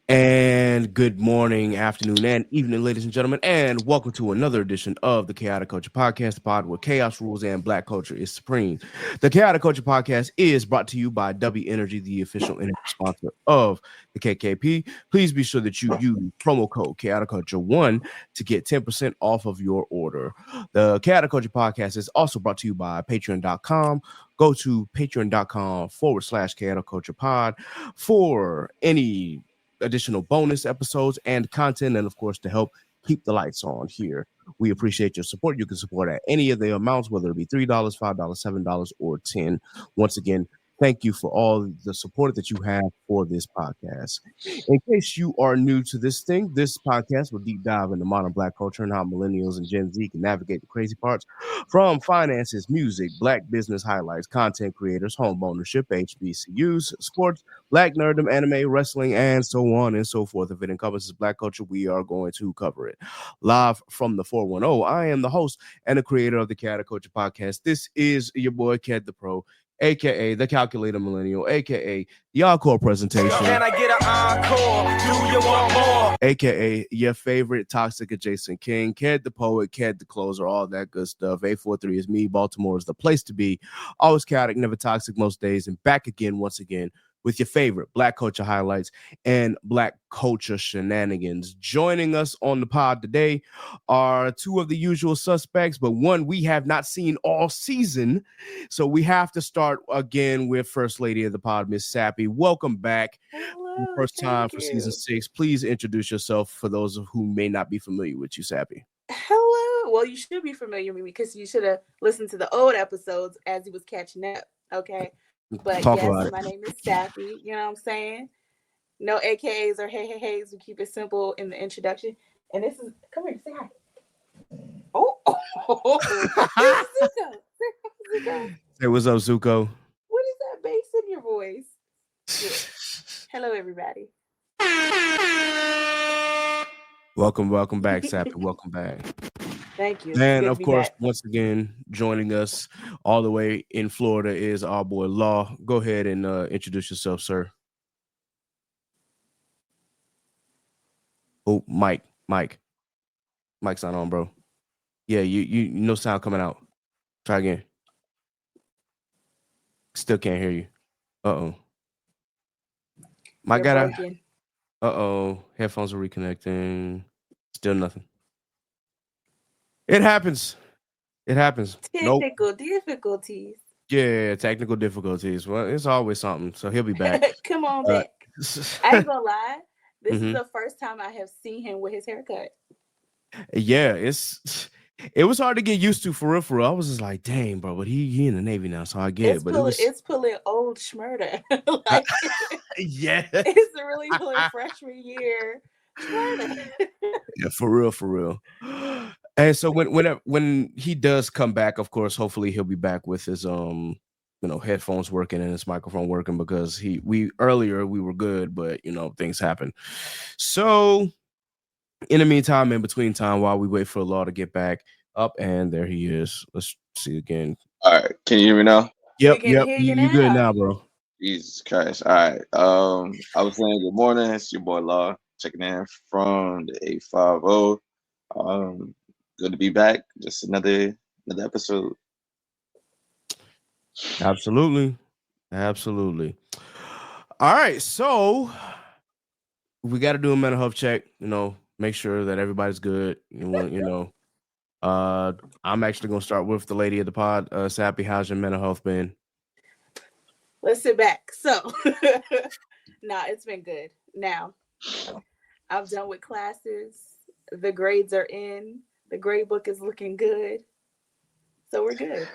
And good morning, afternoon, and evening, ladies and gentlemen, and welcome to another edition of the Chaotic Culture Podcast, the pod where chaos rules and black culture is supreme. The Chaotic Culture Podcast is brought to you by W Energy, the official energy sponsor of the KKP. Please be sure that you use promo code Chaotic Culture 1 to get 10% off of your order. The Chaotic Culture Podcast is also brought to you by Patreon.com. Go to patreon.com/Chaotic Culture Pod for any additional bonus episodes and content, and of course to help keep the lights on here. We appreciate your support. You can support at any of the amounts, whether it be $3, $5, $7, or 10. Once again, thank you for all the support that you have for this podcast. In case you are new to this thing, this podcast will deep dive into modern black culture and how millennials and Gen Z can navigate the crazy parts from finances, music, black business highlights, content creators, home ownership, HBCUs, sports, black nerdom, anime, wrestling, and so on and so forth. If it encompasses black culture, we are going to cover it. Live from the 410, I am the host and the creator of the Chaotic Culture Podcast. This is your boy, Ked the Pro, aka the Calculator Millennial, aka the Encore Presentation. Can I get an encore? Do you want more? AKA your favorite toxic adjacent king, Ked the Poet, Ked the Closer, all that good stuff. 843 is me. Baltimore is the place to be. Always chaotic, never toxic most days. And back again, once again, with your favorite black culture highlights and black culture shenanigans. Joining us on the pod today are two of the usual suspects, but one we have not seen all season. So we have to start again with First Lady of the Pod, Miss Sappy. Welcome back. Hello, First time for you. season 6. Please introduce yourself for those who may not be familiar with you, Sappy. Hello. Well, you should be familiar with me because you should have listened to the old episodes as he was catching up. Okay. But Talk yes, about it. my name is Sappy. You know what I'm saying? No AKAs or hey, hey, heys. We keep it simple in the introduction. And this is, come here, say hi. Oh, this is Zuko. Zuko. Hey, what's up, Zuko? What is that bass in your voice? Yeah. Hello, everybody. Welcome back, Sappy. Welcome back. Thank you. And of course, once again, joining us all the way in Florida is our boy Law. Go ahead and introduce yourself, sir. Oh, Mike's not on, bro. Yeah, you no sound coming out. Try again. Still can't hear you. Uh-oh. Mike got out. Uh-oh. Headphones are reconnecting. Still nothing. It happens. Technical difficulties. Yeah, technical difficulties. Well, it's always something. So he'll be back. Come on back. I ain't gonna lie. This is the first time I have seen him with his haircut. Yeah, it was hard to get used to for real. I was just like, dang, bro, but he in the Navy now, so I get it. But it's pulling old schmurda. Like, yeah, it's really pulling freshman year schmurda. Yeah, for real. And so when he does come back, of course, hopefully he'll be back with his headphones working and his microphone working, because we were good, but things happen. So in the meantime, in between time, while we wait for Law to get back up, and there he is. Let's see again. All right, can you hear me now? Yep. You good now, bro? Jesus Christ! All right. I was saying good morning. It's your boy Law checking in from the 850. Good to be back. Just another episode. Absolutely. All right, so we got to do a mental health check. Make sure that everybody's good. I'm actually gonna start with the lady of the pod. Sappy, how's your mental health been? Let's sit back. So, it's been good. Now, I'm done with classes. The grades are in. The grade book is looking good. So we're good.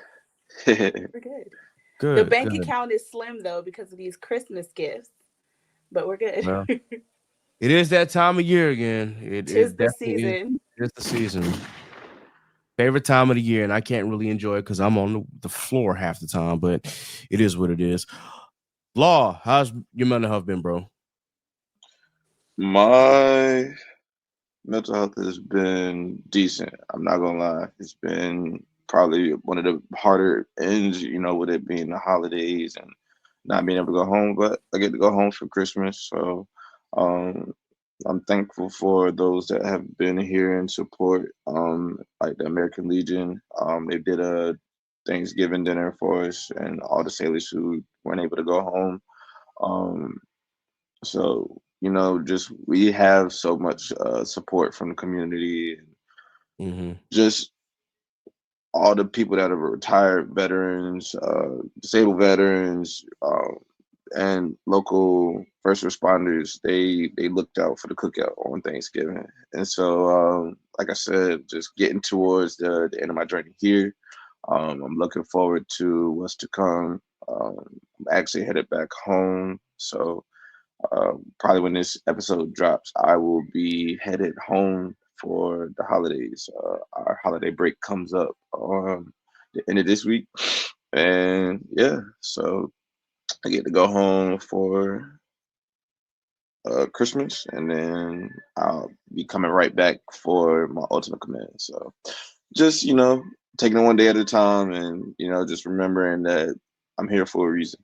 We're good. Good. The bank account is slim, though, because of these Christmas gifts. But we're good. Well, it is that time of year again. It's the season. It's the season. Favorite time of the year, and I can't really enjoy it because I'm on the floor half the time, but it is what it is. Law, how's your mental health been, bro? My mental health has been decent. I'm not gonna lie. It's been probably one of the harder ends, with it being the holidays and not being able to go home. But I get to go home for Christmas, so I'm thankful for those that have been here and support, like the American Legion. They did a Thanksgiving dinner for us and all the sailors who weren't able to go home. Um, so, just we have so much support from the community, and Mm-hmm. just all the people that are retired veterans, disabled veterans, and local first responders. They looked out for the cookout on Thanksgiving, and so like I said, just getting towards the end of my journey here. I'm looking forward to what's to come. I'm actually headed back home, so probably when this episode drops, I will be headed home for the holidays. Our holiday break comes up on the end of this week, and yeah, so I get to go home for Christmas, and then I'll be coming right back for my ultimate command. So just taking it one day at a time, and just remembering that I'm here for a reason.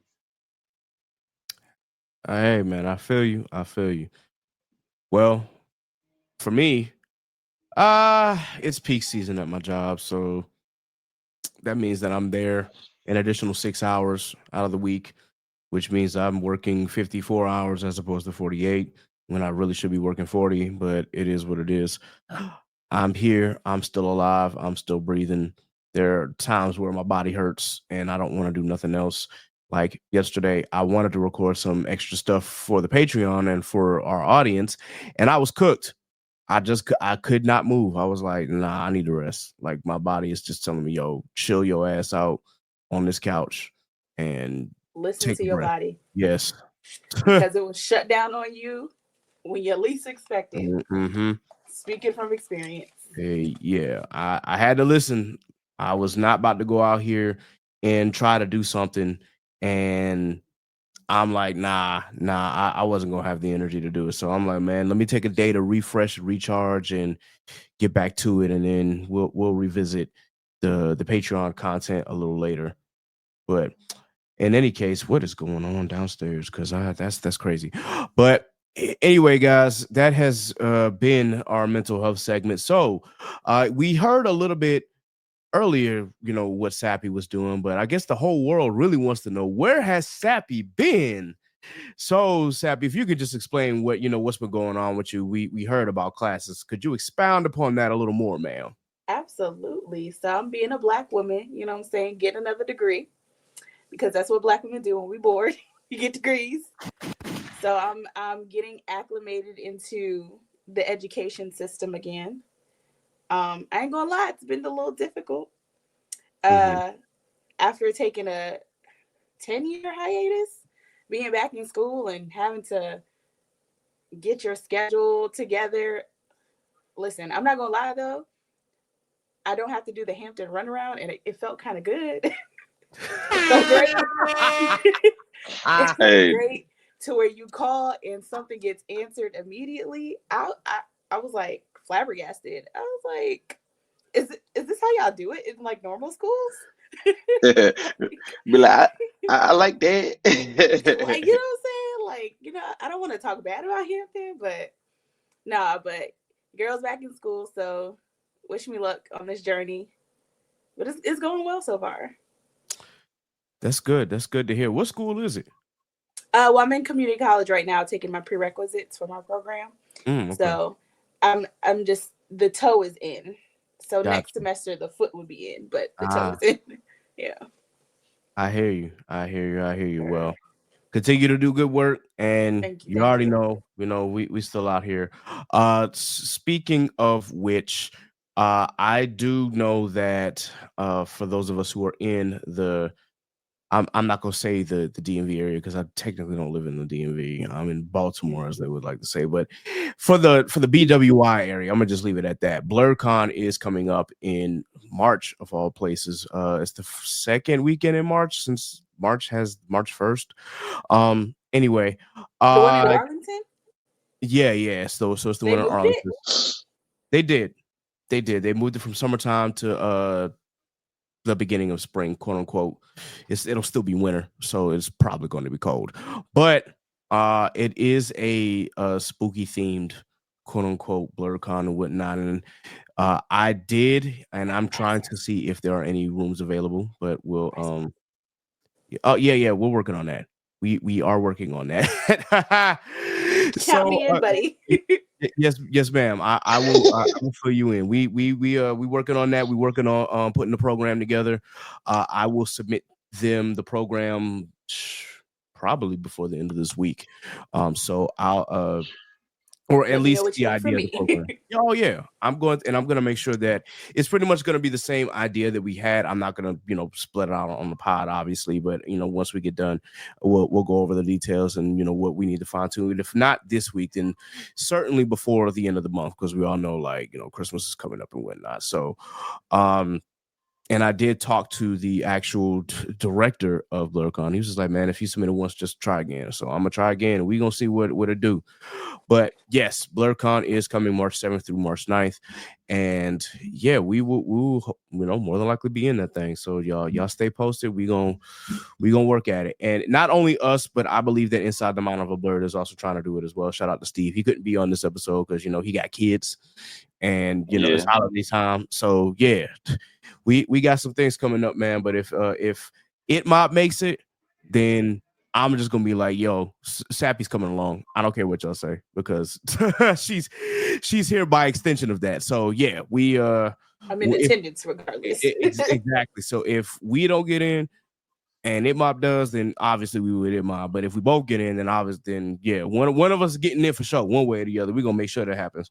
Hey man, I feel you. I feel you. Well, for me, it's peak season at my job, so that means that I'm there an additional 6 hours out of the week, which means I'm working 54 hours as opposed to 48 when I really should be working 40, but it is what it is. I'm here. I'm still alive. I'm still breathing. There are times where my body hurts and I don't want to do nothing else. Like yesterday, I wanted to record some extra stuff for the Patreon and for our audience, and I was cooked. I could not move. I was like, nah, I need to rest. Like my body is just telling me, yo, chill your ass out on this couch and Listen take to a your breath. body Yes. because it was shut down on you when you least expected. Mm-hmm. Speaking from experience. Yeah, I had to listen. I was not about to go out here and try to do something, and I'm like, nah, I wasn't gonna have the energy to do it. So I'm like, man, let me take a day to refresh, recharge, and get back to it, and then we'll revisit the Patreon content a little later. But in any case, what is going on downstairs? Because that's crazy. But anyway, guys, that has been our mental health segment. So we heard a little bit earlier, what Sappy was doing, but I guess the whole world really wants to know, where has Sappy been? So, Sappy, if you could just explain what's been going on with you. We heard about classes. Could you expound upon that a little more, ma'am? Absolutely. So I'm being a Black woman, you know what I'm saying, get another degree because that's what Black women do when we bored. You get degrees. So I'm getting acclimated into the education system again. I ain't gonna lie, it's been a little difficult. Mm-hmm. After taking a 10-year hiatus, being back in school and having to get your schedule together. Listen, I'm not gonna lie though, I don't have to do the Hampton runaround, and it felt kind of good. It felt great. It felt Hey, great to where you call and something gets answered immediately. I was like flabbergasted. I was like, is this how y'all do it in like normal schools? be like, I like that. Like, you know what I'm saying? Like, I don't want to talk bad about Hampton, but nah, but girls back in school, so wish me luck on this journey. But it's going well so far. That's good. That's good to hear. What school is it? Well, I'm in community college right now, taking my prerequisites for my program. Okay. So I'm just, the toe is in. So Gotcha. next semester the foot would be in, but the toe is in. Yeah. I hear you. I hear you. Well, continue to do good work, and Thank you you. already know, we still out here. Speaking of which, I do know that for those of us who are in the I'm not gonna say the DMV area because I technically don't live in the DMV. I'm in Baltimore, as they would like to say. But for the BWI area, I'm gonna just leave it at that. BlurCon is coming up in March of all places. It's the second weekend in March since March has March 1st. Anyway, The one in Arlington? yeah. So it's the They one in moved Arlington. it? They did. They moved it from summertime to the beginning of spring, quote unquote. It'll still be winter, so it's probably going to be cold. But it is a spooky themed quote unquote BlurCon and whatnot. And I did, and I'm trying to see if there are any rooms available, but we'll oh yeah, we're working on that. We are working on that. Count So me in, buddy. yes, ma'am. I will fill you in. We working on that. We working on putting the program together. I will submit them the program probably before the end of this week. So I'll or at Let me know least what the you need from idea of the me. program. Oh yeah, I'm going to make sure that it's pretty much going to be the same idea that we had. I'm not going to split it out on the pod, obviously, but once we get done, we'll go over the details and what we need to fine tune. If not this week, then certainly before the end of the month, because we all know Christmas is coming up and whatnot. So, and I did talk to the actual director of BlurCon. He was just like, man, if you submit it once, just try again. So I'm gonna try again, and we're gonna see what it do. But yes, BlurCon is coming March 7th through March 9th. And yeah, we will more than likely be in that thing. So y'all stay posted. We gonna work at it. And not only us, but I believe that Inside the Mind of a Blur is also trying to do it as well. Shout out to Steve. He couldn't be on this episode because he got kids and it's holiday time. So yeah, we got some things coming up, man. But if It Mob makes it, then I'm just gonna be like, yo, Sappy's coming along. I don't care what y'all say because she's here by extension of that. So yeah, I'm in attendance regardless. Exactly. So if we don't get in and It Mob does, then obviously we would It Mob. But if we both get in, then obviously one of us getting in for sure, one way or the other. We're gonna make sure that happens.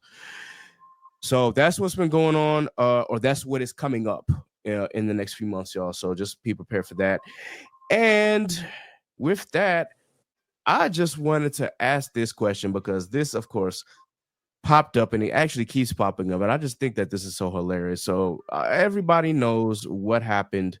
So that's what's been going on, or that's what is coming up in the next few months, y'all. So just be prepared for that. And with that, I just wanted to ask this question because this, of course, popped up and it actually keeps popping up. And I just think that this is so hilarious. So everybody knows what happened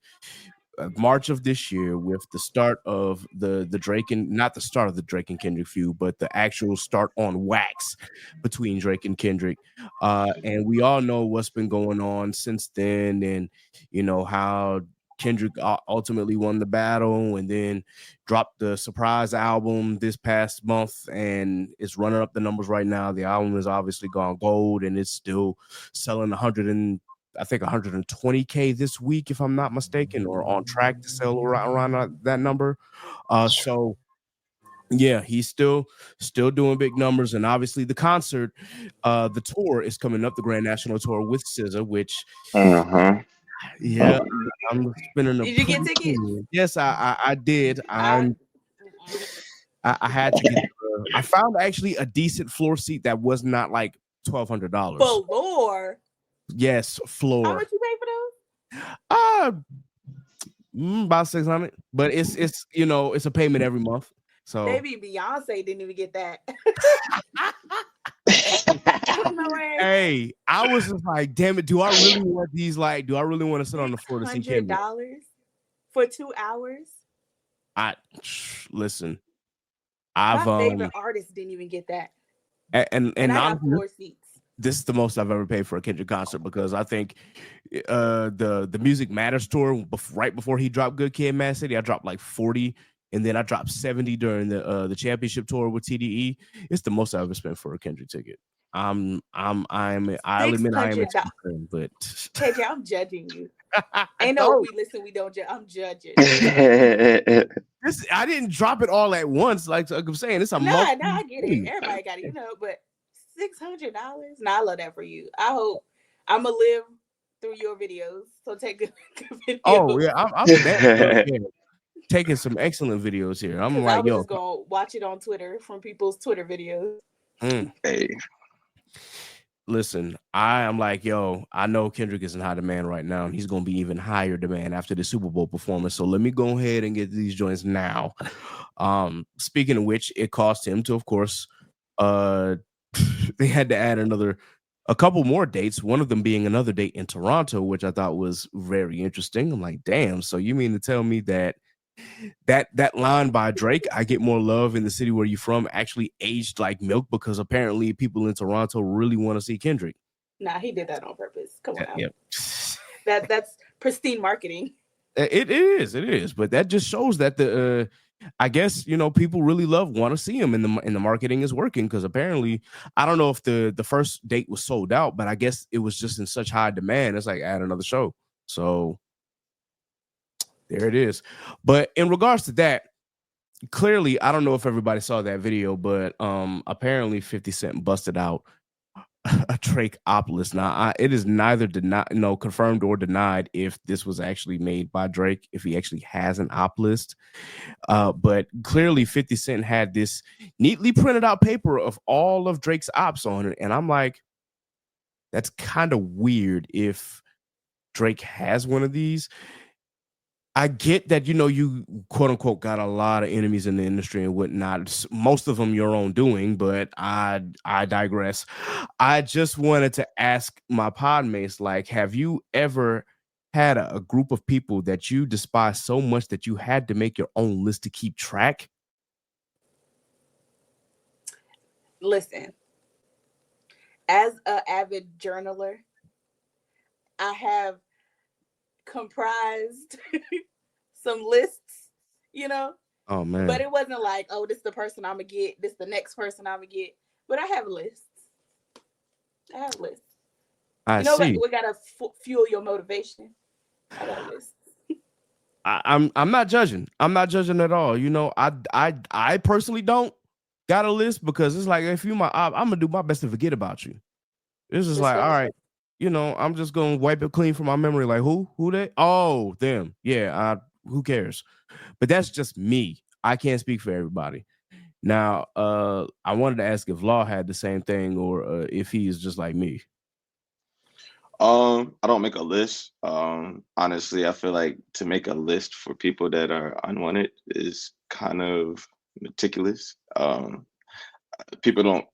March of this year with the start of the Drake and not the start of the Drake and Kendrick feud, but the actual start on wax between Drake and Kendrick. And we all know what's been going on since then, and how Kendrick ultimately won the battle and then dropped the surprise album this past month and it's running up the numbers right now. The album has obviously gone gold and it's still selling 120K this week, if I'm not mistaken, or on track to sell around that number. So yeah, he's still doing big numbers, and obviously the concert, the tour is coming up, the Grand National Tour with SZA, which yeah, I'm spending. Did you get tickets? Yes, I did. I had to get. I found actually a decent floor seat that was not like $1,200. Floor. Yes, floor. How much you pay for those? About 600. But it's it's a payment every month. So maybe Beyonce didn't even get that. Hey, I was just like, damn it, do I really want these? Do I really want to sit on the floor to see Kendrick? $100 for 2 hours? Listen. My favorite artist didn't even get that. And I got floor seats. This is the most I've ever paid for a Kendrick concert because I think the Music Matters tour right before he dropped Good Kid, Mad City, I dropped like 40, and then I dropped 70 during the championship tour with TDE. It's the most I've ever spent for a Kendrick ticket. I'll admit I am expensive, but KJ, I'm judging you. Ain't no we listen, we don't judge. I'm judging. I didn't drop it all at once, like I'm saying. It's a no, I get it. Everybody got it, but $600. Nah, I love that for you. I hope I'm gonna live through your videos. So take good videos. Oh yeah, I'm taking some excellent videos here. I'm like, I was just gonna watch it on Twitter from people's Twitter videos. Hey. Listen, I am like, I know Kendrick is in high demand right now, and he's going to be even higher demand after the Super Bowl performance. So let me go ahead and get these joints now. Speaking of which, it cost him to, of course, they had to add a couple more dates, one of them being another date in Toronto, which I thought was very interesting. I'm like, damn, so you mean to tell me that line by Drake, I get more love in the city where you're from, actually aged like milk because apparently people in Toronto really want to see Kendrick. Nah, he did that on purpose. Come on. Yep. That's pristine marketing. It is, but that just shows that the I guess people really want to see him, and the marketing is working because apparently I don't know if the first date was sold out, but I guess it was just in such high demand. It's like add another show. So there it is. But in regards to that, clearly I don't know if everybody saw that video, but apparently 50 Cent busted out a Drake Opp List. Now, it is neither confirmed or denied if this was actually made by Drake, if he actually has an Opp List. But clearly 50 Cent had this neatly printed out paper of all of Drake's ops on it. And I'm like, that's kind of weird if Drake has one of these. I get that, you quote unquote got a lot of enemies in the industry and whatnot. Most of them your own doing, but I digress. I just wanted to ask my podmates, like, have you ever had a group of people that you despise so much that you had to make your own list to keep track? Listen, as an avid journaler, I have comprised some lists, Oh man. but it wasn't like, oh, this is the person I'm gonna get, this is the next person I'm gonna get. But I have lists. I see. We gotta fuel your motivation. I got a list. I'm not judging. I'm not judging at all. I personally don't got a list because it's like, if you my op, I'm gonna do my best to forget about you. It's just like, all right, I'm just gonna wipe it clean from my memory. Like, who they? Oh, them. Yeah, who cares? But that's just me. I can't speak for everybody. Now, I wanted to ask if Law had the same thing, or if he is just like me. I don't make a list. Honestly, I feel like to make a list for people that are unwanted is kind of meticulous. People don't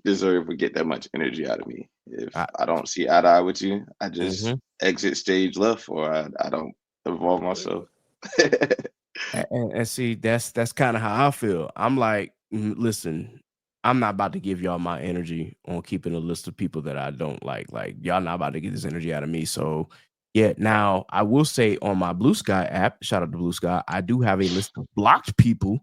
deserve to get that much energy out of me. If I don't see eye to eye with you, I just exit stage left, or I don't involve myself. and see, that's kind of how I feel. I'm like, listen, I'm not about to give y'all my energy on keeping a list of people that I don't like. Like, y'all not about to get this energy out of me. So yeah, now I will say on my Blue Sky app, shout out to Blue Sky, I do have a list of blocked people.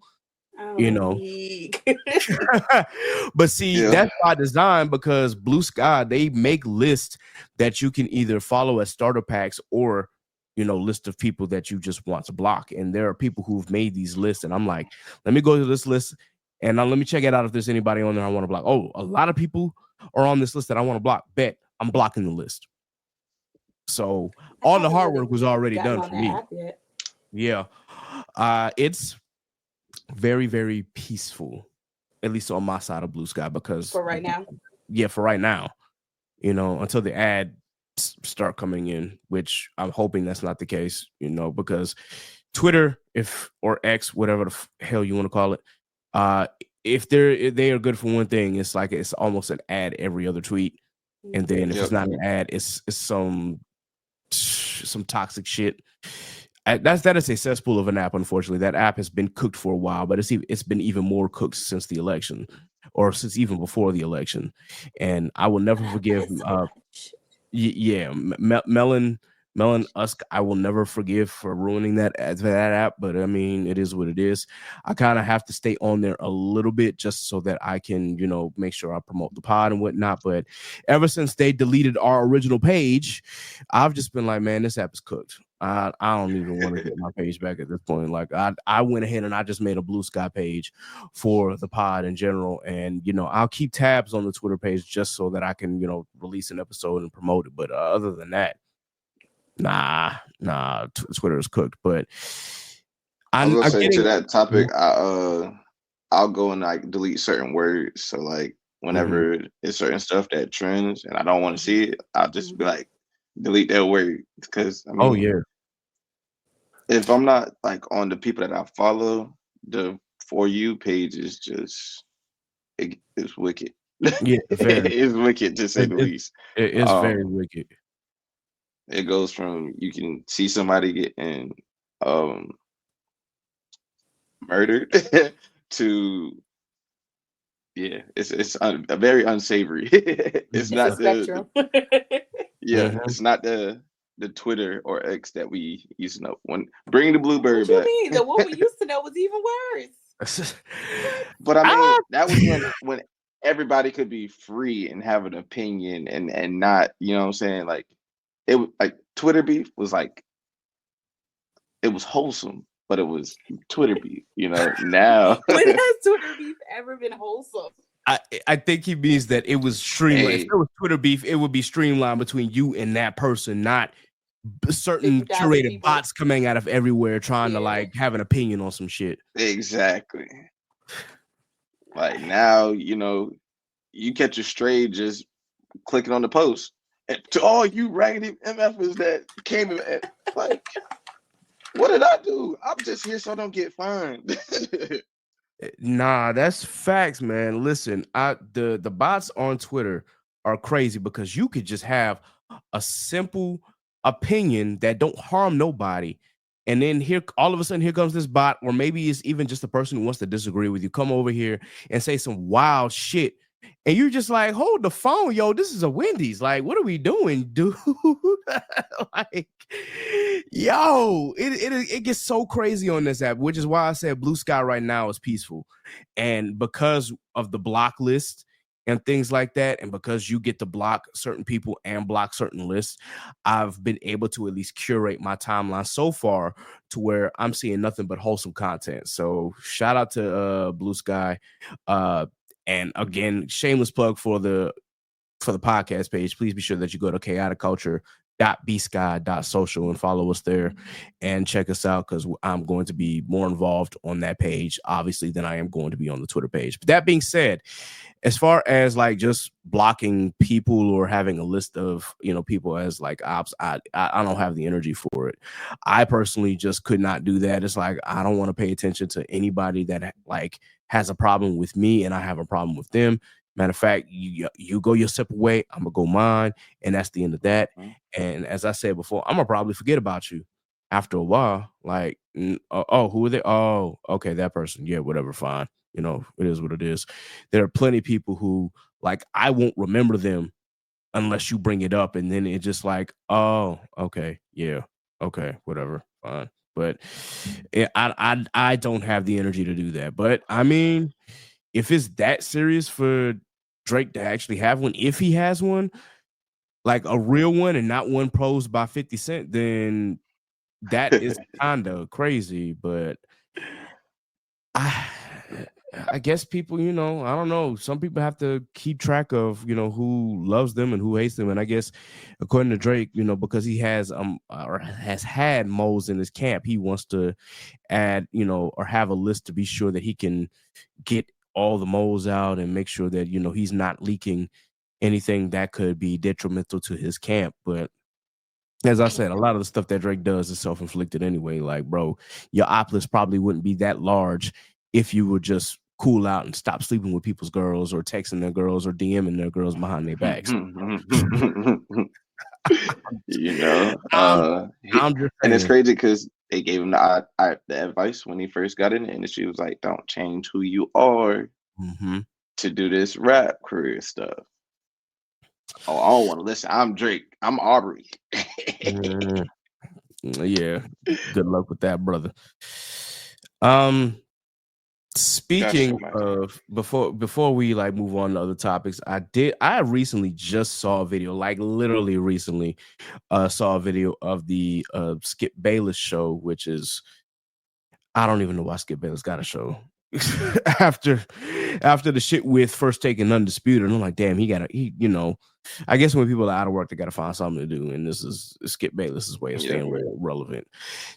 But see, that's by design, because Blue Sky, they make lists that you can either follow as starter packs or list of people that you just want to block. And there are people who've made these lists, and I'm like, let me go to this list and let me check it out if there's anybody on there I want to block. Oh, a lot of people are on this list that I want to block. Bet I'm blocking the list. So all the hard work was already done for me. Yeah. It's very, very peaceful, at least on my side of Blue Sky, because for right now. Yeah, for right now. Until the ads start coming in, which I'm hoping that's not the case, because Twitter, or X, whatever the hell you want to call it, if they are good for one thing, it's like it's almost an ad every other tweet, and then if it's not an ad, it's some toxic shit. That is a cesspool of an app. Unfortunately, that app has been cooked for a while, but it's been even more cooked since the election, or since even before the election. And I will never forgive. Melon Usk, I will never forgive for ruining that app. But I mean, it is what it is. I kind of have to stay on there a little bit just so that I can, make sure I promote the pod and whatnot. But ever since they deleted our original page, I've just been like, man, this app is cooked. I don't even want to get my page back at this point. Like, I went ahead and I just made a Blue Sky page for the pod in general. And, I'll keep tabs on the Twitter page just so that I can, release an episode and promote it. But other than that, nah, Twitter is cooked. But I was gonna say to that topic, I'll go and like delete certain words. So like whenever it's certain stuff that trends and I don't want to see it, I'll just be like, delete that word. Because I mean, if I'm not like on the people that I follow, the For You page is just it's wicked. Yeah, it's wicked to say the least. It is very wicked. It goes from you can see somebody getting murdered to it's very unsavory. It's not the spectrum. it's not the the Twitter or X that we used to know. When bring the Blueberry What you back. mean? The one we used to know was even worse. But I mean, Ah, that was when everybody could be free and have an opinion and not, you know what I'm saying? Like like Twitter beef was like it was wholesome, but it was Twitter beef, you know. Now When has Twitter beef ever been wholesome? I think he means that it was streamlined. If hey, there was Twitter beef, it would be streamlined between you and that person, not certain 50,000 curated people. bots coming out of everywhere trying to Yeah. like have an opinion on some shit. exactly. Like now, you know, you catch a stray just clicking on the post. And to all you raggedy MFers that came in, like, what did I do? I'm just here so I don't get fined. Nah, that's facts, man. Listen, the bots on Twitter are crazy because you could just have a simple opinion that don't harm nobody. And then here, all of a sudden, here comes this bot, or maybe it's even just a person who wants to disagree with you, come over here and say some wild shit. And you're just like, hold the phone, yo. This is a Wendy's. Like, what are we doing, dude? Like, yo, it gets so crazy on this app, which is why I said Blue Sky right now is peaceful. And because of the block list and things like that, and because you get to block certain people and block certain lists, I've been able to at least curate my timeline so far to where I'm seeing nothing but wholesome content. So shout out to Blue Sky. And again, shameless plug for the podcast page. Please be sure that you go to chaoticculture.bsky.social and follow us there and check us out, because I'm going to be more involved on that page, obviously, than I am going to be on the Twitter page. But that being said, as far as like just blocking people or having a list of, you know, people as like ops, I don't have the energy for it. I personally just could not do that. It's like I don't want to pay attention to anybody that like has a problem with me and I have a problem with them. Matter of fact, you go your separate way, I'm gonna go mine, and that's the end of that. And as I said before, I'm gonna probably forget about you after a while. Like, oh, who are they? Oh, okay, that person. Yeah, whatever, fine. You know, it is what it is. There are plenty of people who like I won't remember them unless you bring it up, and then it's just like, oh, okay, yeah, okay, whatever, fine. But I don't have the energy to do that. But I mean, if it's that serious for Drake to actually have one, if he has one, like a real one and not one posed by 50 Cent, then that is kind of crazy. But I guess people, you know, I don't know. Some people have to keep track of, you know, who loves them and who hates them. And I guess according to Drake, you know, because he has or has had moles in his camp, he wants to add, you know, or have a list to be sure that he can get all the moles out and make sure that, you know, he's not leaking anything that could be detrimental to his camp. But as I said, a lot of the stuff that Drake does is self-inflicted anyway. Like, bro, your Opp List probably wouldn't be that large if you would just cool out and stop sleeping with people's girls or texting their girls or DMing their girls behind their backs. You know, I'm just saying. and it's crazy because they gave him the advice when he first got in the industry. Was like, don't change who you are to do this rap career stuff. Oh, I don't want to listen. I'm Drake. I'm Aubrey. Yeah. Good luck with that, brother. Speaking of before we like move on to other topics, I recently just saw a video, like literally recently, saw a video of the Skip Bayless show, which is I don't even know why Skip Bayless got a show after the shit with First Take and Undisputed. And I'm like, damn, he you know, I guess when people are out of work, they got to find something to do, and this is Skip Bayless's way of staying relevant.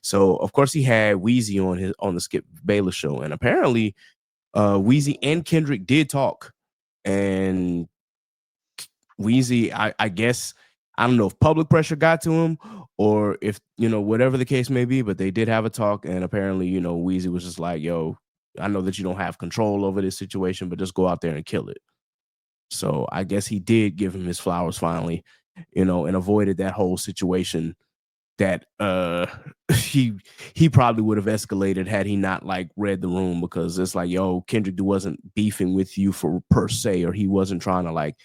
So of course he had Weezy on the Skip Bayless show, and apparently Weezy and Kendrick did talk, and Weezy, I guess, I don't know if public pressure got to him or if, you know, whatever the case may be, but they did have a talk, and apparently, you know, Weezy was just like, yo, I know that you don't have control over this situation, but just go out there and kill it. So I guess he did give him his flowers finally, you know, and avoided that whole situation that he probably would have escalated had he not like read the room, because it's like, yo, Kendrick wasn't beefing with you for per se, or he wasn't trying to like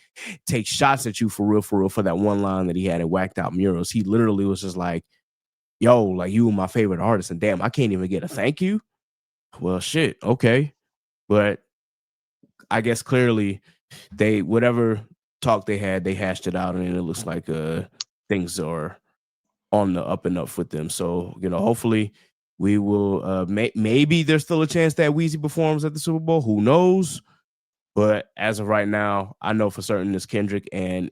take shots at you for real for that one line that he had in Whacked Out Murals. He literally was just like, yo, like, you were my favorite artist, and damn, I can't even get a thank you. Well, shit, okay. But I guess clearly they, whatever talk they had, they hashed it out, and it looks like things are on the up and up with them. So, hopefully we will maybe there's still a chance that Weezy performs at the Super Bowl. Who knows? But as of right now, I know for certain it's Kendrick, and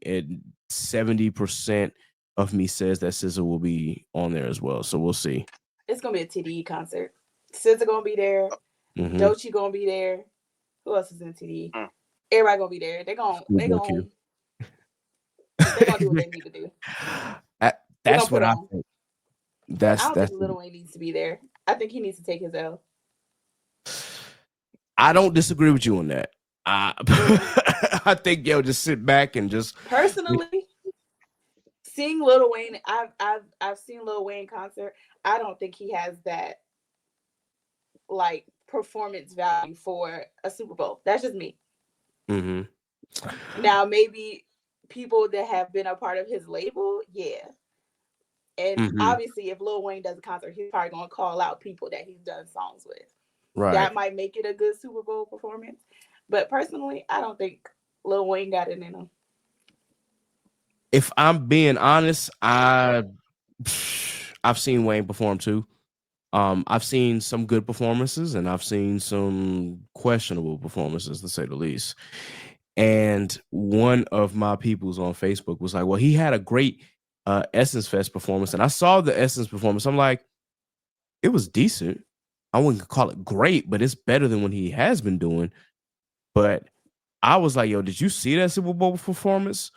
70% of me says that SZA will be on there as well. So we'll see. It's gonna be a TDE concert. SZA gonna be there. Doechii gonna be there. Who else is in TDE? Everybody gonna be there. They're gonna do what they need to do. That's what I think. I don't think Lil Wayne needs to be there. I think he needs to take his L. I don't disagree with you on that. I think just sit back and just personally seeing Lil Wayne. I've seen Lil Wayne concert. I don't think he has that like performance value for a Super Bowl. That's just me. Now maybe people that have been a part of his label, yeah. And obviously, if Lil Wayne does a concert, he's probably gonna call out people that he's done songs with. Right. That might make it a good Super Bowl performance. But personally, I don't think Lil Wayne got it in him. If I'm being honest, I've seen Wayne perform too. I've seen some good performances, and I've seen some questionable performances, to say the least. And one of my peoples on Facebook was like, well, he had a great Essence Fest performance, and I saw the Essence performance. I'm like, it was decent. I wouldn't call it great, but it's better than what he has been doing. But I was like, yo, did you see that Super Bowl performance?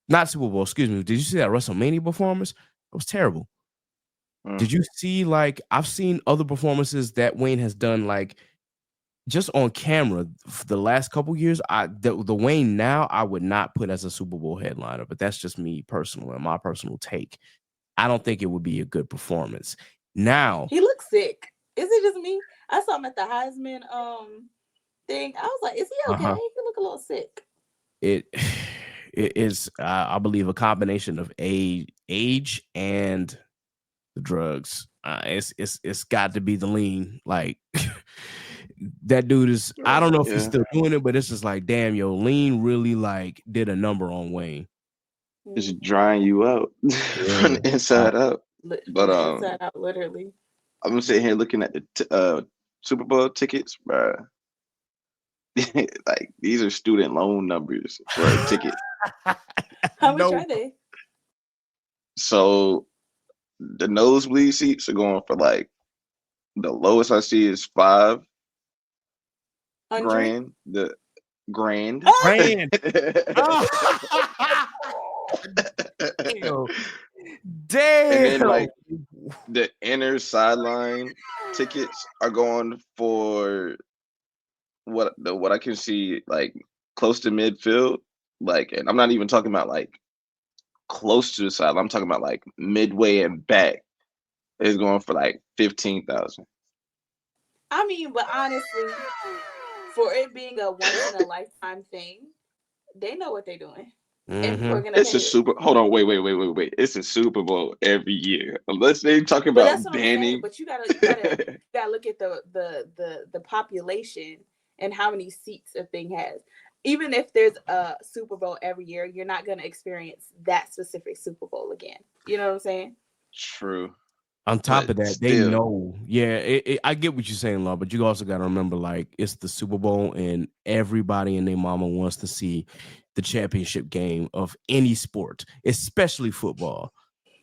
Not Super Bowl, excuse me. Did you see that WrestleMania performance? It was terrible. Did you see, like, I've seen other performances that Wayne has done, like, just on camera for the last couple years. The Wayne now I would not put as a Super Bowl headliner, but that's just me personally, my personal take. I don't think it would be a good performance. Now he looks sick. Is it just me? I saw him at the Heisman thing. I was like, is he okay? He look a little sick. It is, I believe, a combination of age and the drugs. It's got to be the lean. Like, that dude is, I don't know if he's still doing it, but it's just like, damn, yo, lean really like did a number on Wayne. It's drying you out from the inside out. But inside out, literally. I'm sitting here looking at the Super Bowl tickets, bro. Like, these are student loan numbers for a ticket. How much are they? So the nosebleed seats are going for, like, the lowest I see is $5 grand. The grand. Damn. And then, like, the inner sideline tickets are going for what I can see, like, close to midfield. Like, and I'm not even talking about like close to the sideline. I'm talking about like midway and back. It's going for like 15,000. I mean, but honestly, for it being a once in a lifetime thing, they know what they're doing. It's a super. Hold on, wait. It's a Super Bowl every year. Unless they're talking about banning. But you gotta look at the population and how many seats a thing has. Even if there's a Super Bowl every year, you're not gonna experience that specific Super Bowl again. You know what I'm saying? True. On top of that, they know. Yeah, I get what you're saying, Law, but you also got to remember, like, it's the Super Bowl, and everybody and their mama wants to see the championship game of any sport, especially football.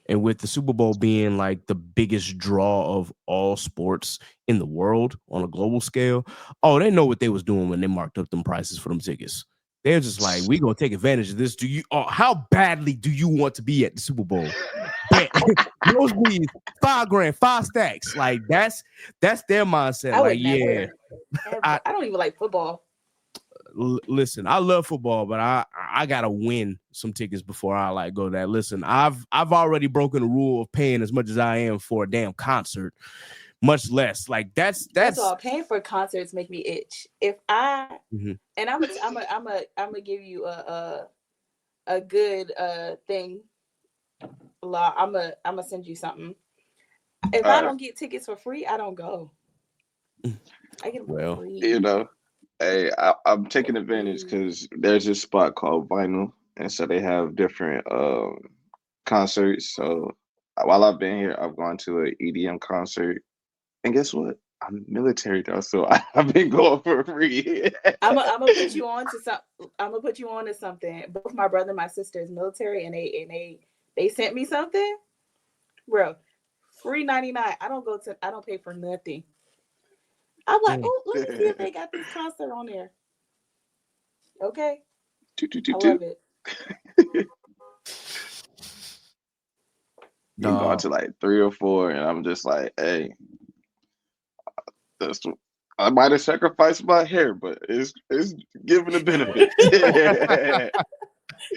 And with the Super Bowl being like the biggest draw of all sports in the world on a global scale, they know what they was doing when they marked up them prices for them tickets. They're just like, we gonna take advantage of this. How badly do you want to be at the Super Bowl? Nosebleeds, $5 grand, 5 stacks. Like, that's their mindset. Like, yeah, I don't even like football. listen, I love football, but I gotta win some tickets before I like go that. Listen, I've already broken the rule of paying as much as I am for a damn concert, much less like that's all. Paying for concerts make me itch. If I and I'm gonna give you a good thing. Law, I'm gonna send you something. If I don't get tickets for free, I don't go. I get them for free. You know, hey, I'm taking advantage because there's this spot called Vinyl, and so they have different concerts. So while I've been here, I've gone to an EDM concert, and guess what? I'm military though, so I've been going for free. I'm gonna put you on to something. Both my brother and my sister is military, and they sent me something, bro. Free 99. I don't pay for nothing. I'm like, oh, let me see if they got this concert on there. Okay. I love it. Been going to like 3 or 4, and I'm just like, hey, I might have sacrificed my hair, but it's giving a benefit.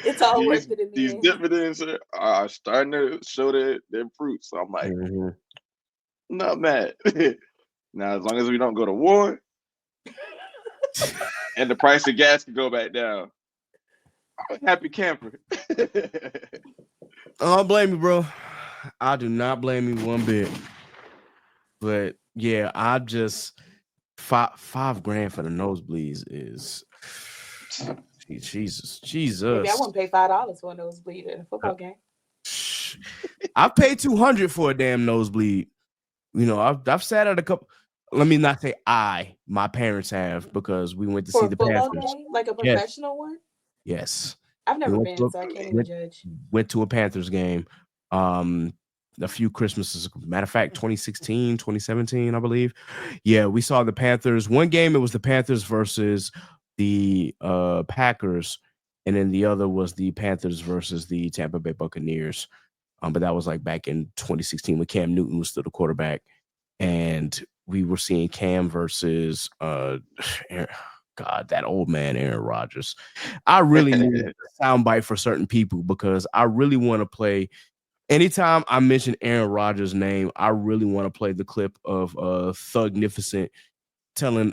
It's all worth it in the these end. dividends are starting to show their fruit. So I'm like, not mad. Now, as long as we don't go to war and the price of gas can go back down, I'm a happy camper. I don't blame you, bro. I do not blame you one bit. But yeah, I just $5,000 for the nosebleeds is Jesus. Maybe I wouldn't pay $5 for a nosebleed in a football game. I paid $200 for a damn nosebleed. You know, I've sat at a couple. Let me not say my parents have, because we went to see the Panthers. Game? Like a professional one? Yes. I've never been, so I can't even judge. Went to a Panthers game. A few Christmases, matter of fact, 2016, 2017, I believe. Yeah, we saw the Panthers. One game, it was the Panthers versus the Packers, and then the other was the Panthers versus the Tampa Bay Buccaneers. But that was like back in 2016 when Cam Newton was still the quarterback, and we were seeing Cam versus God, that old man Aaron Rodgers. I really need a soundbite for certain people, because I really want to play. Anytime I mention Aaron Rodgers' name, I really want to play the clip of Thugnificent telling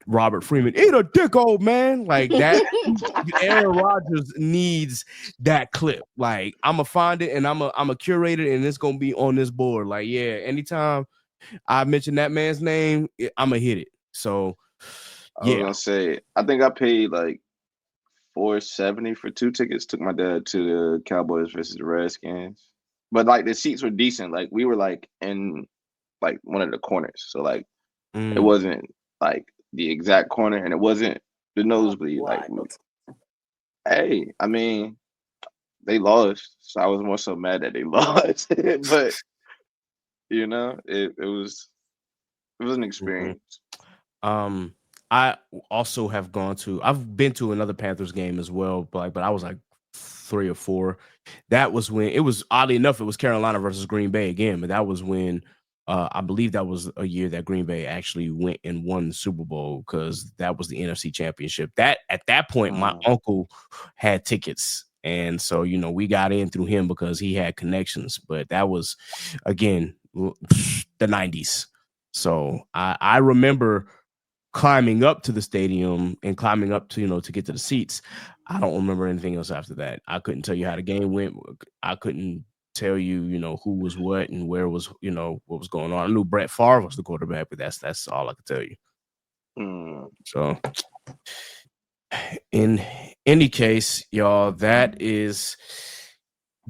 Robert Freeman, "Eat a dick, old man." Like that. Aaron Rodgers needs that clip. Like, I'm gonna find it and I'm a curate it, and it's gonna be on this board. Like, yeah, anytime I mention that man's name, I'm gonna hit it. So yeah, I was gonna say, I think I paid like $470 for 2 tickets. Took my dad to the Cowboys versus the Redskins, but like the seats were decent. Like we were like in like one of the corners, so like it wasn't like the exact corner, and it wasn't the nosebleed. Like, hey, I mean, they lost, so I was more so mad that they lost. But you know, it was an experience. I also have I've been to another Panthers game as well, but I was like 3 or 4. That was when it was, oddly enough, it was Carolina versus Green Bay again, but that was when I believe that was a year that Green Bay actually went and won the Super Bowl, because that was the NFC Championship. That at that point, my uncle had tickets, and so you know we got in through him because he had connections. But that was again the 90s, so I remember climbing up to the stadium and climbing up to to get to the seats. I don't remember anything else after that. I couldn't tell you how the game went. I couldn't tell you who was what and where was what was going on. I knew Brett Favre was the quarterback, but that's all I could tell you. So in any case, y'all, that is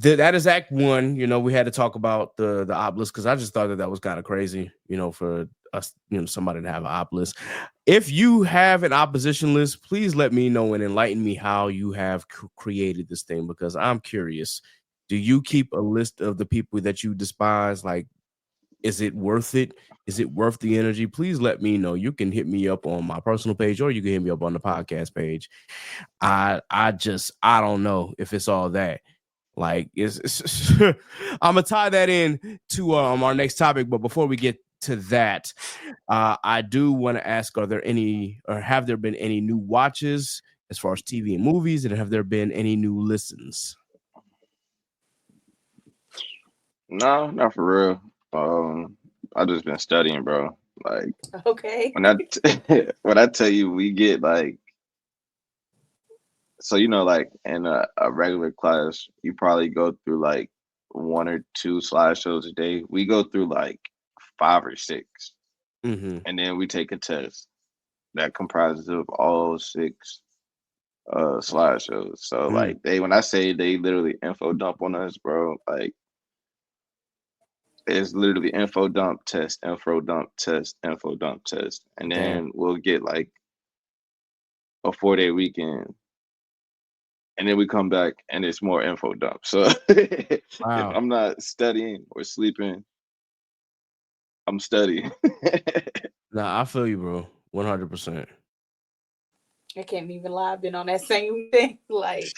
Act 1. We had to talk about the Opp List, because I just thought that was kind of crazy, for us, somebody to have an Opp List. If you have an opposition list, please let me know and enlighten me how you have created this thing, because I'm curious. Do you keep a list of the people that you despise? Like, is it worth it? Is it worth the energy? Please let me know. You can hit me up on my personal page, or you can hit me up on the podcast page. I don't know if it's all that. Like, I'm gonna tie that in to our next topic. But before we get to that, I do want to ask: are there any, or have there been any new watches as far as TV and movies, and have there been any new listens? No, not for real. I just been studying, bro. Like Okay. when I tell you we get like, so like in a regular class, you probably go through like one or two slideshows a day. We go through like 5 or 6, Mm-hmm. and then we take a test that comprises of all 6 slideshows. So like when I say they literally info dump on us, bro, like it's literally info dump test, info dump test, info dump test, and then we'll get like a 4-day weekend, and then we come back and it's more info dump. So if Wow. I'm not studying or sleeping, I'm studying. Nah, I feel you, bro. 100%. I can't even lie. I've been on that same thing. Like,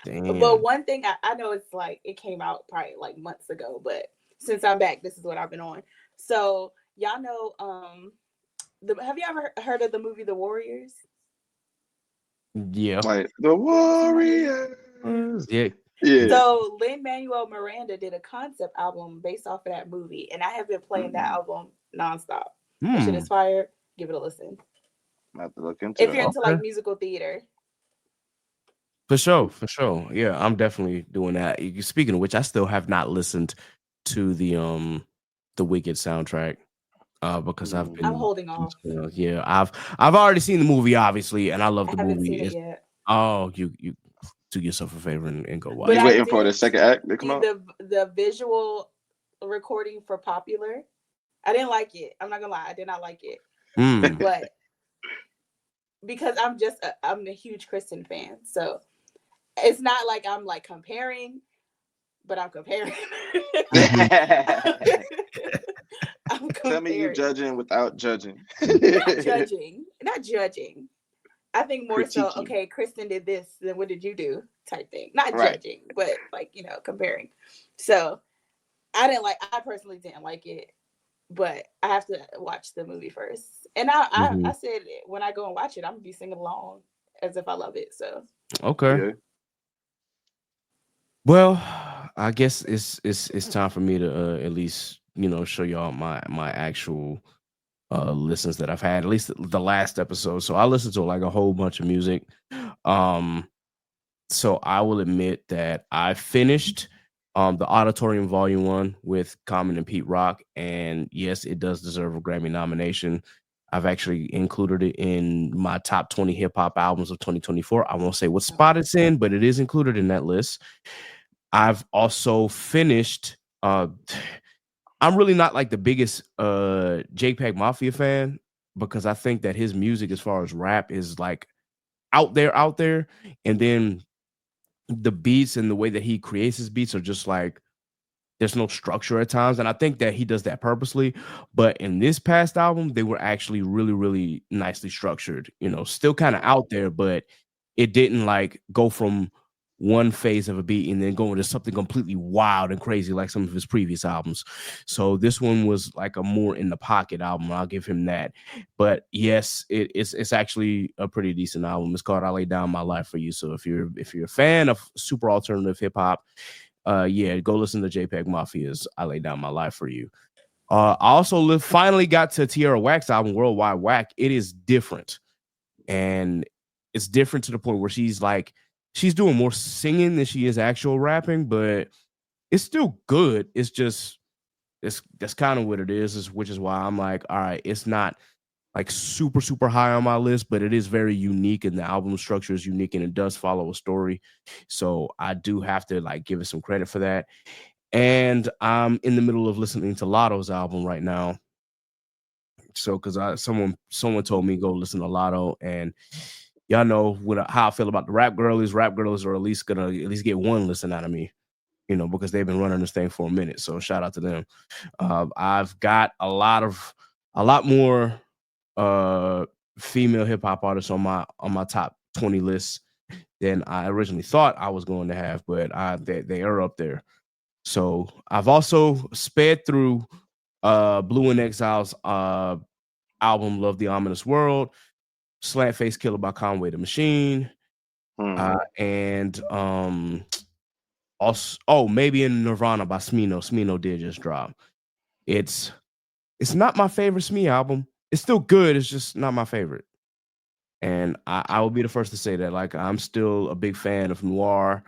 Damn. but one thing I know, it's like it came out probably like months ago, but since I'm back, this is what I've been on. So y'all know, have you ever heard of the movie The Warriors? Yeah. Like the Warriors. Yeah. Yeah. So Lin-Manuel Miranda did a concept album based off of that movie, and I have been playing that album nonstop. That shit is fire. Give it a listen. I have to look into If you're into like musical theater. For sure. Yeah, I'm definitely doing that. Speaking of which, I still have not listened to the Wicked soundtrack. Because I've been, I'm holding off. Yeah, I've already seen the movie, obviously, and I love the movie. I haven't seen it yet. Oh, you do yourself a favor and go watch. But you waiting for the second act to come out? The visual recording for Popular, I didn't like it. I'm not gonna lie, I did not like it. But because I'm a huge Kristen fan, so it's not like I'm like comparing, but I'm comparing. I'm comparing. Tell me you judging without judging. Not judging. I think more so, okay, Kristen did this, then what did you do? Type thing. Not judging, but like, comparing. So I personally didn't like it, but I have to watch the movie first. And I said when I go and watch it, I'm gonna be singing along as if I love it. So okay. Yeah. Well, I guess it's time for me to at least show y'all my actual listens that I've had, at least the last episode. So I listened to like a whole bunch of music. So I will admit that I finished the Auditorium Volume 1 with Common and Pete Rock, and yes, it does deserve a Grammy nomination. I've actually included it in my top 20 hip hop albums of 2024. I won't say what spot it's in, but it is included in that list. I've also finished I'm really not like the biggest JPEG Mafia fan, because I think that his music as far as rap is like out there. And then the beats and the way that he creates his beats are just like, there's no structure at times. And I think that he does that purposely. But in this past album, they were actually really, really nicely structured, still kind of out there, but it didn't like go from one phase of a beat and then go into something completely wild and crazy like some of his previous albums. So this one was like a more in the pocket album. I'll give him that. But yes, it's actually a pretty decent album. It's called I Lay Down My Life for You. So if you're a fan of super alternative hip hop, go listen to JPEG Mafia's I Lay Down My Life for You. I also finally got to Tierra Whack's album, Worldwide Whack. It is different. And it's different to the point where she's doing more singing than she is actual rapping, but it's still good. It's just, that's kind of what it is, which is why I'm like, all right, it's not like super, super high on my list, but it is very unique, and the album structure is unique, and it does follow a story. So I do have to like give it some credit for that. And I'm in the middle of listening to Lotto's album right now. So, because someone told me go listen to Lotto, and y'all know how I feel about the rap girlies. Rap girlies are at least gonna get one listen out of me, because they've been running this thing for a minute. So shout out to them. I've got a lot more female hip hop artists on my top 20 list than I originally thought I was going to have, but they are up there. So I've also sped through Blue in Exile's album Love the Ominous World, Slant Face Killer by Conway the Machine, and also maybe in Nirvana by Smino. Smino did just drop. It's not my favorite Smee album. It's still good. It's just not my favorite. And I will be the first to say that. Like, I'm still a big fan of Noir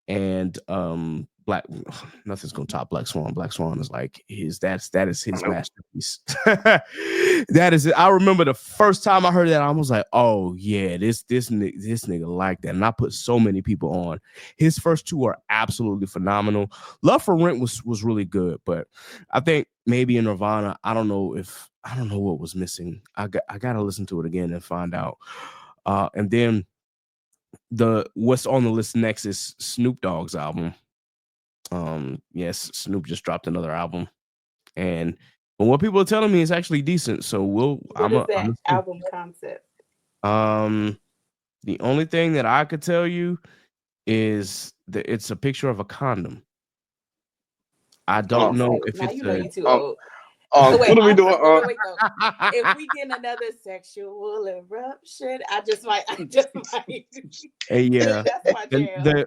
and Black. Nothing's gonna top Black Swan. Black Swan is like that is his masterpiece. That is it. I remember the first time I heard that, I was like, oh yeah, this nigga like that. And I put so many people on. His first two are absolutely phenomenal. Love for Rent was really good, but I think maybe in Nirvana, I don't know what was missing. I gotta listen to it again and find out. And then what's on the list next is Snoop Dogg's album. Yes, Snoop just dropped another album, and what people are telling me is actually decent. So What is that album concept? The only thing that I could tell you is that it's a picture of a condom. I don't know if now it's you too old. What are we doing? Wait, if we get another sexual eruption, I just might. Yeah, that's my jam.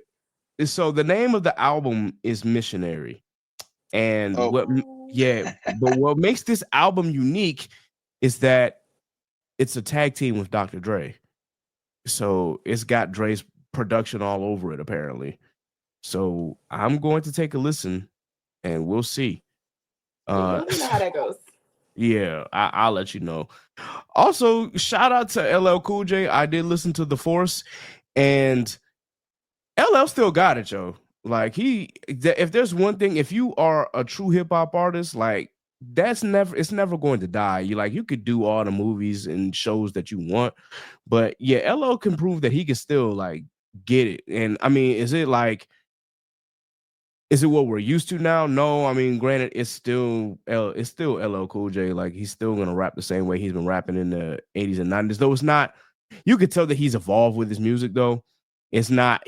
So the name of the album is Missionary, and but what makes this album unique is that it's a tag team with Dr. Dre. So it's got Dre's production all over it, apparently. So I'm going to take a listen, and we'll see. Let me know how that goes. Yeah, I'll let you know. Also, shout out to LL Cool J. I did listen to The Force, and LL still got it, yo. Like, if there's one thing, if you are a true hip hop artist, like, it's never going to die. You could do all the movies and shows that you want, but yeah, LL can prove that he can still like get it. And I mean, is it what we're used to now? No, I mean, granted, it's still LL Cool J. Like, he's still gonna rap the same way he's been rapping in the 80s and 90s. Though it's not, you could tell that he's evolved with his music, though. He's not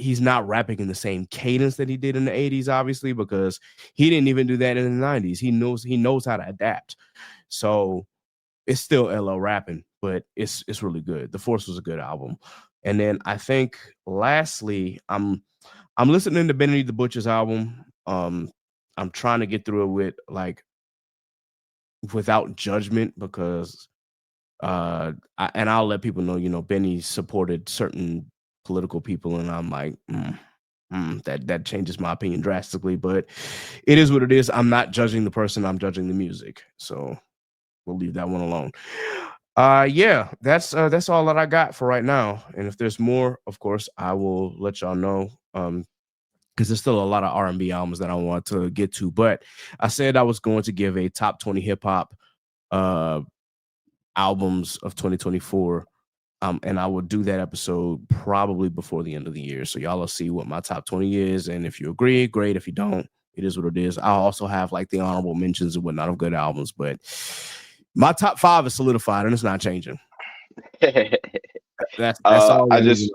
rapping in the same cadence that he did in the 80s, obviously, because he didn't even do that in the 90s. He knows how to adapt. So it's still LL rapping, but it's really good. The Force was a good album. And then I think lastly, I'm listening to Benny the Butcher's album. I'm trying to get through it without judgment, because I'll let people know, Benny supported certain political people, and I'm like, that changes my opinion drastically, but it is what it is. I'm not judging the person, I'm judging the music. So we'll leave that one alone. Yeah, that's all that I got for right now. And if there's more, of course, I will let y'all know. Because there's still a lot of R&B albums that I want to get to. But I said I was going to give a top 20 hip hop albums of 2024. And I will do that episode probably before the end of the year. So y'all will see what my top 20 is. And if you agree, great. If you don't, it is what it is. I'll also have like the honorable mentions and whatnot of good albums. But my top 5 is solidified and it's not changing. That's all. I just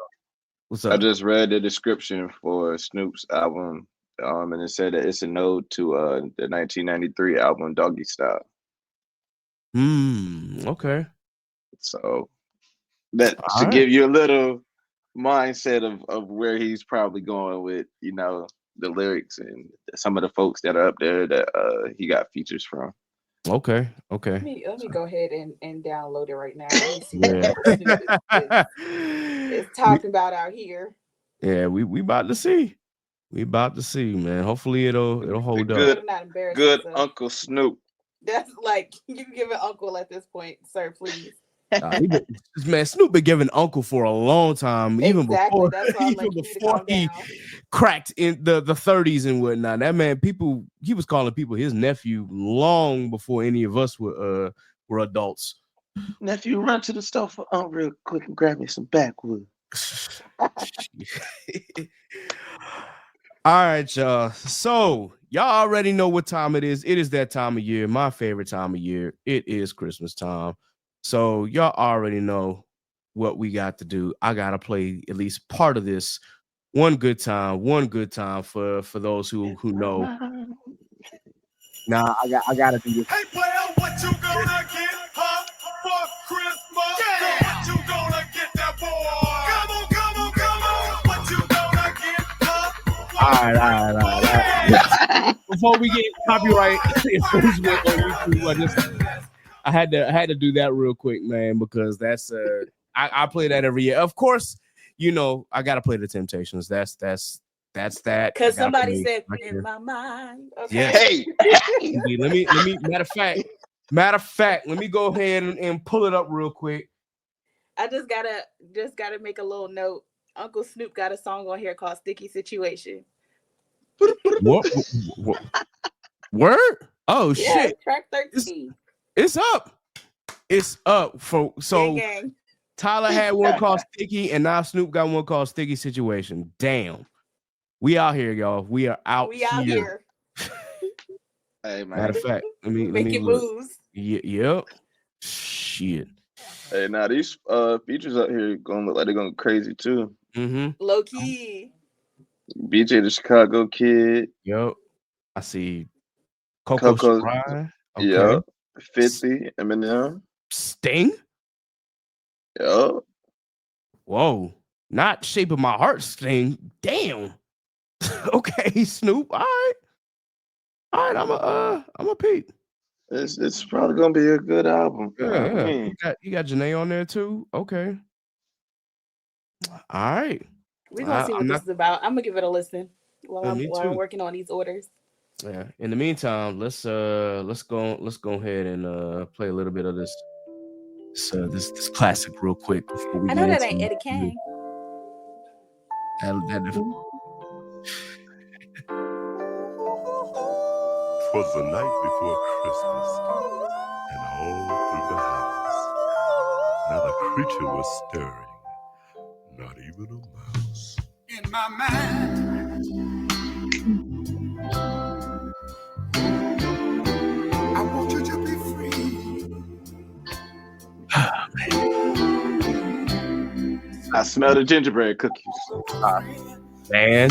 read the description for Snoop's album. And it said that it's a node to the 1993 album Doggy Style. Okay. So that should give you a little mindset of where he's probably going with, the lyrics and some of the folks that are up there that he got features from. Okay. Let me go ahead and download it right now. Let me see what it's talking about out here. Yeah, we about to see. Man. Hopefully it'll hold up. Good Uncle Snoop. That's like, you give an uncle at this point, sir, please. Man, Snoop been giving uncle for a long time, even before he cracked in the 30s and whatnot. That man, he was calling people his nephew long before any of us were adults. Nephew, run to the store for real quick and grab me some backwood. All right, y'all. So y'all already know what time it is. It is that time of year, my favorite time of year. It is Christmas time. So y'all already know what we got to do. I gotta play at least part of this. One good time for those who know. Nah, I gotta do this. Hey, player! What you gonna get her for Christmas? Yeah. What you gonna get that boy? Come on. What you gonna get her? All right. Before we get copyright infringement on YouTube, I had to do that real quick, man, because that's I play that every year. Of course, you know I gotta play the Temptations. That's that. Because somebody said in my mind. Okay. Yeah. Hey, Let me. Matter of fact, let me go ahead and pull it up real quick. I just gotta make a little note. Uncle Snoop got a song on here called "Sticky Situation." What? Word? Oh Yeah, shit! track 13. It's up. It's up for so. Gang. Tyler had one called Sticky, and now Snoop got one called Sticky Situation. Damn. We out here, y'all. We are out here. Hey, man. Matter of fact, let me moves. Yep. Shit. Hey, now these features out here gonna look like they're going crazy too. Mm-hmm. Low key. BJ the Chicago Kid. Yep. I see Coco Shirai. Okay. Yep. 50, Eminem. Sting. Yep. Whoa. Not Shape of My Heart Sting. Damn. Okay, Snoop. All right. I'm a peep. It's probably gonna be a good album. Yeah. You got Janae on there too. Okay. All right. We're gonna see what this is about. I'm gonna give it a listen while I'm working on these orders. Yeah. In the meantime, let's go ahead and play a little bit of this classic real quick before we I know that ain't Eddie Kane. Twas the night before Christmas, and all through the house, not a creature was stirring, not even a mouse. In my mind, I want you to be free. I smell the gingerbread cookies. Man.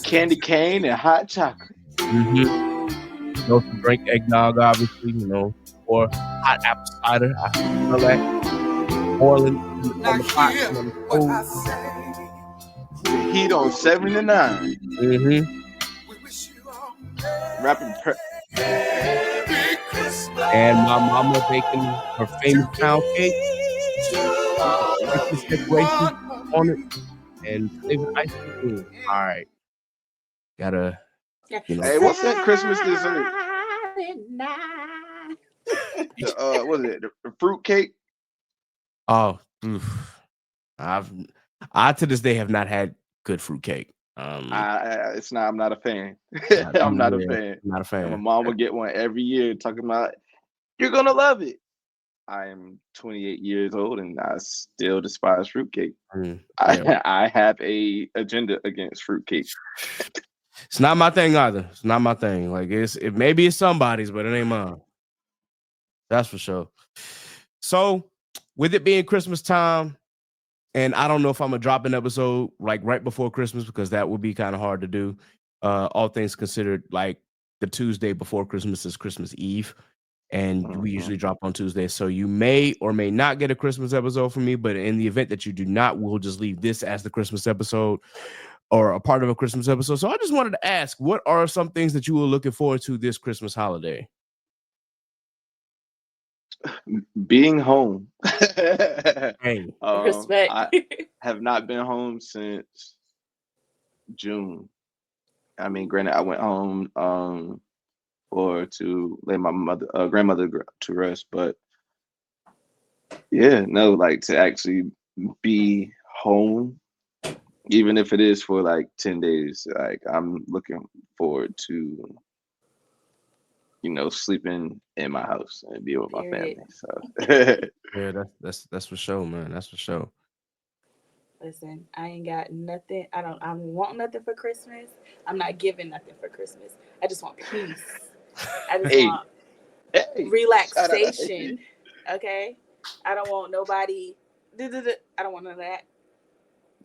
Candy cane and hot chocolate. Mm-hmm. Some drink eggnog, obviously, or hot apple cider. I smell that boiling on the pot. Heat on 79. Mm-hmm. Rapping and my mama baking her famous pound cake. Christmas decoration on it and flavored ice cream. All right. Gotta. Hey, what's that Christmas dessert? What is it? The fruit cake? Oh, I to this day have not had good fruit cake. It's not. I'm not a fan. I'm not a fan. Not a fan. And my mom would get one every year, talking about you're gonna love it. I am 28 years old and I still despise fruitcake. I have a agenda against fruitcake. It's not my thing either. It's not my thing. Like maybe it's somebody's, but it ain't mine. That's for sure. So, with it being Christmas time, and I don't know if I'm gonna drop an episode like right before Christmas because that would be kind of hard to do. All things considered, like the Tuesday before Christmas is Christmas Eve. And we usually drop on Tuesday. So you may or may not get a Christmas episode from me, but in the event that you do not, we'll just leave this as the Christmas episode or a part of a Christmas episode. So I just wanted to ask, what are some things that you were looking forward to this Christmas holiday? Being home. Hey, respect. I have not been home since June. I mean, granted, I went home or to lay my grandmother to rest, but like to actually be home, even if it is for like 10 days, like I'm looking forward to, sleeping in my house and be with my family. So yeah, that's for sure, man. That's for sure. Listen, I ain't got nothing. I don't want nothing for Christmas. I'm not giving nothing for Christmas. I just want peace. I just want relaxation. Okay? I don't want nobody. I don't want none of that.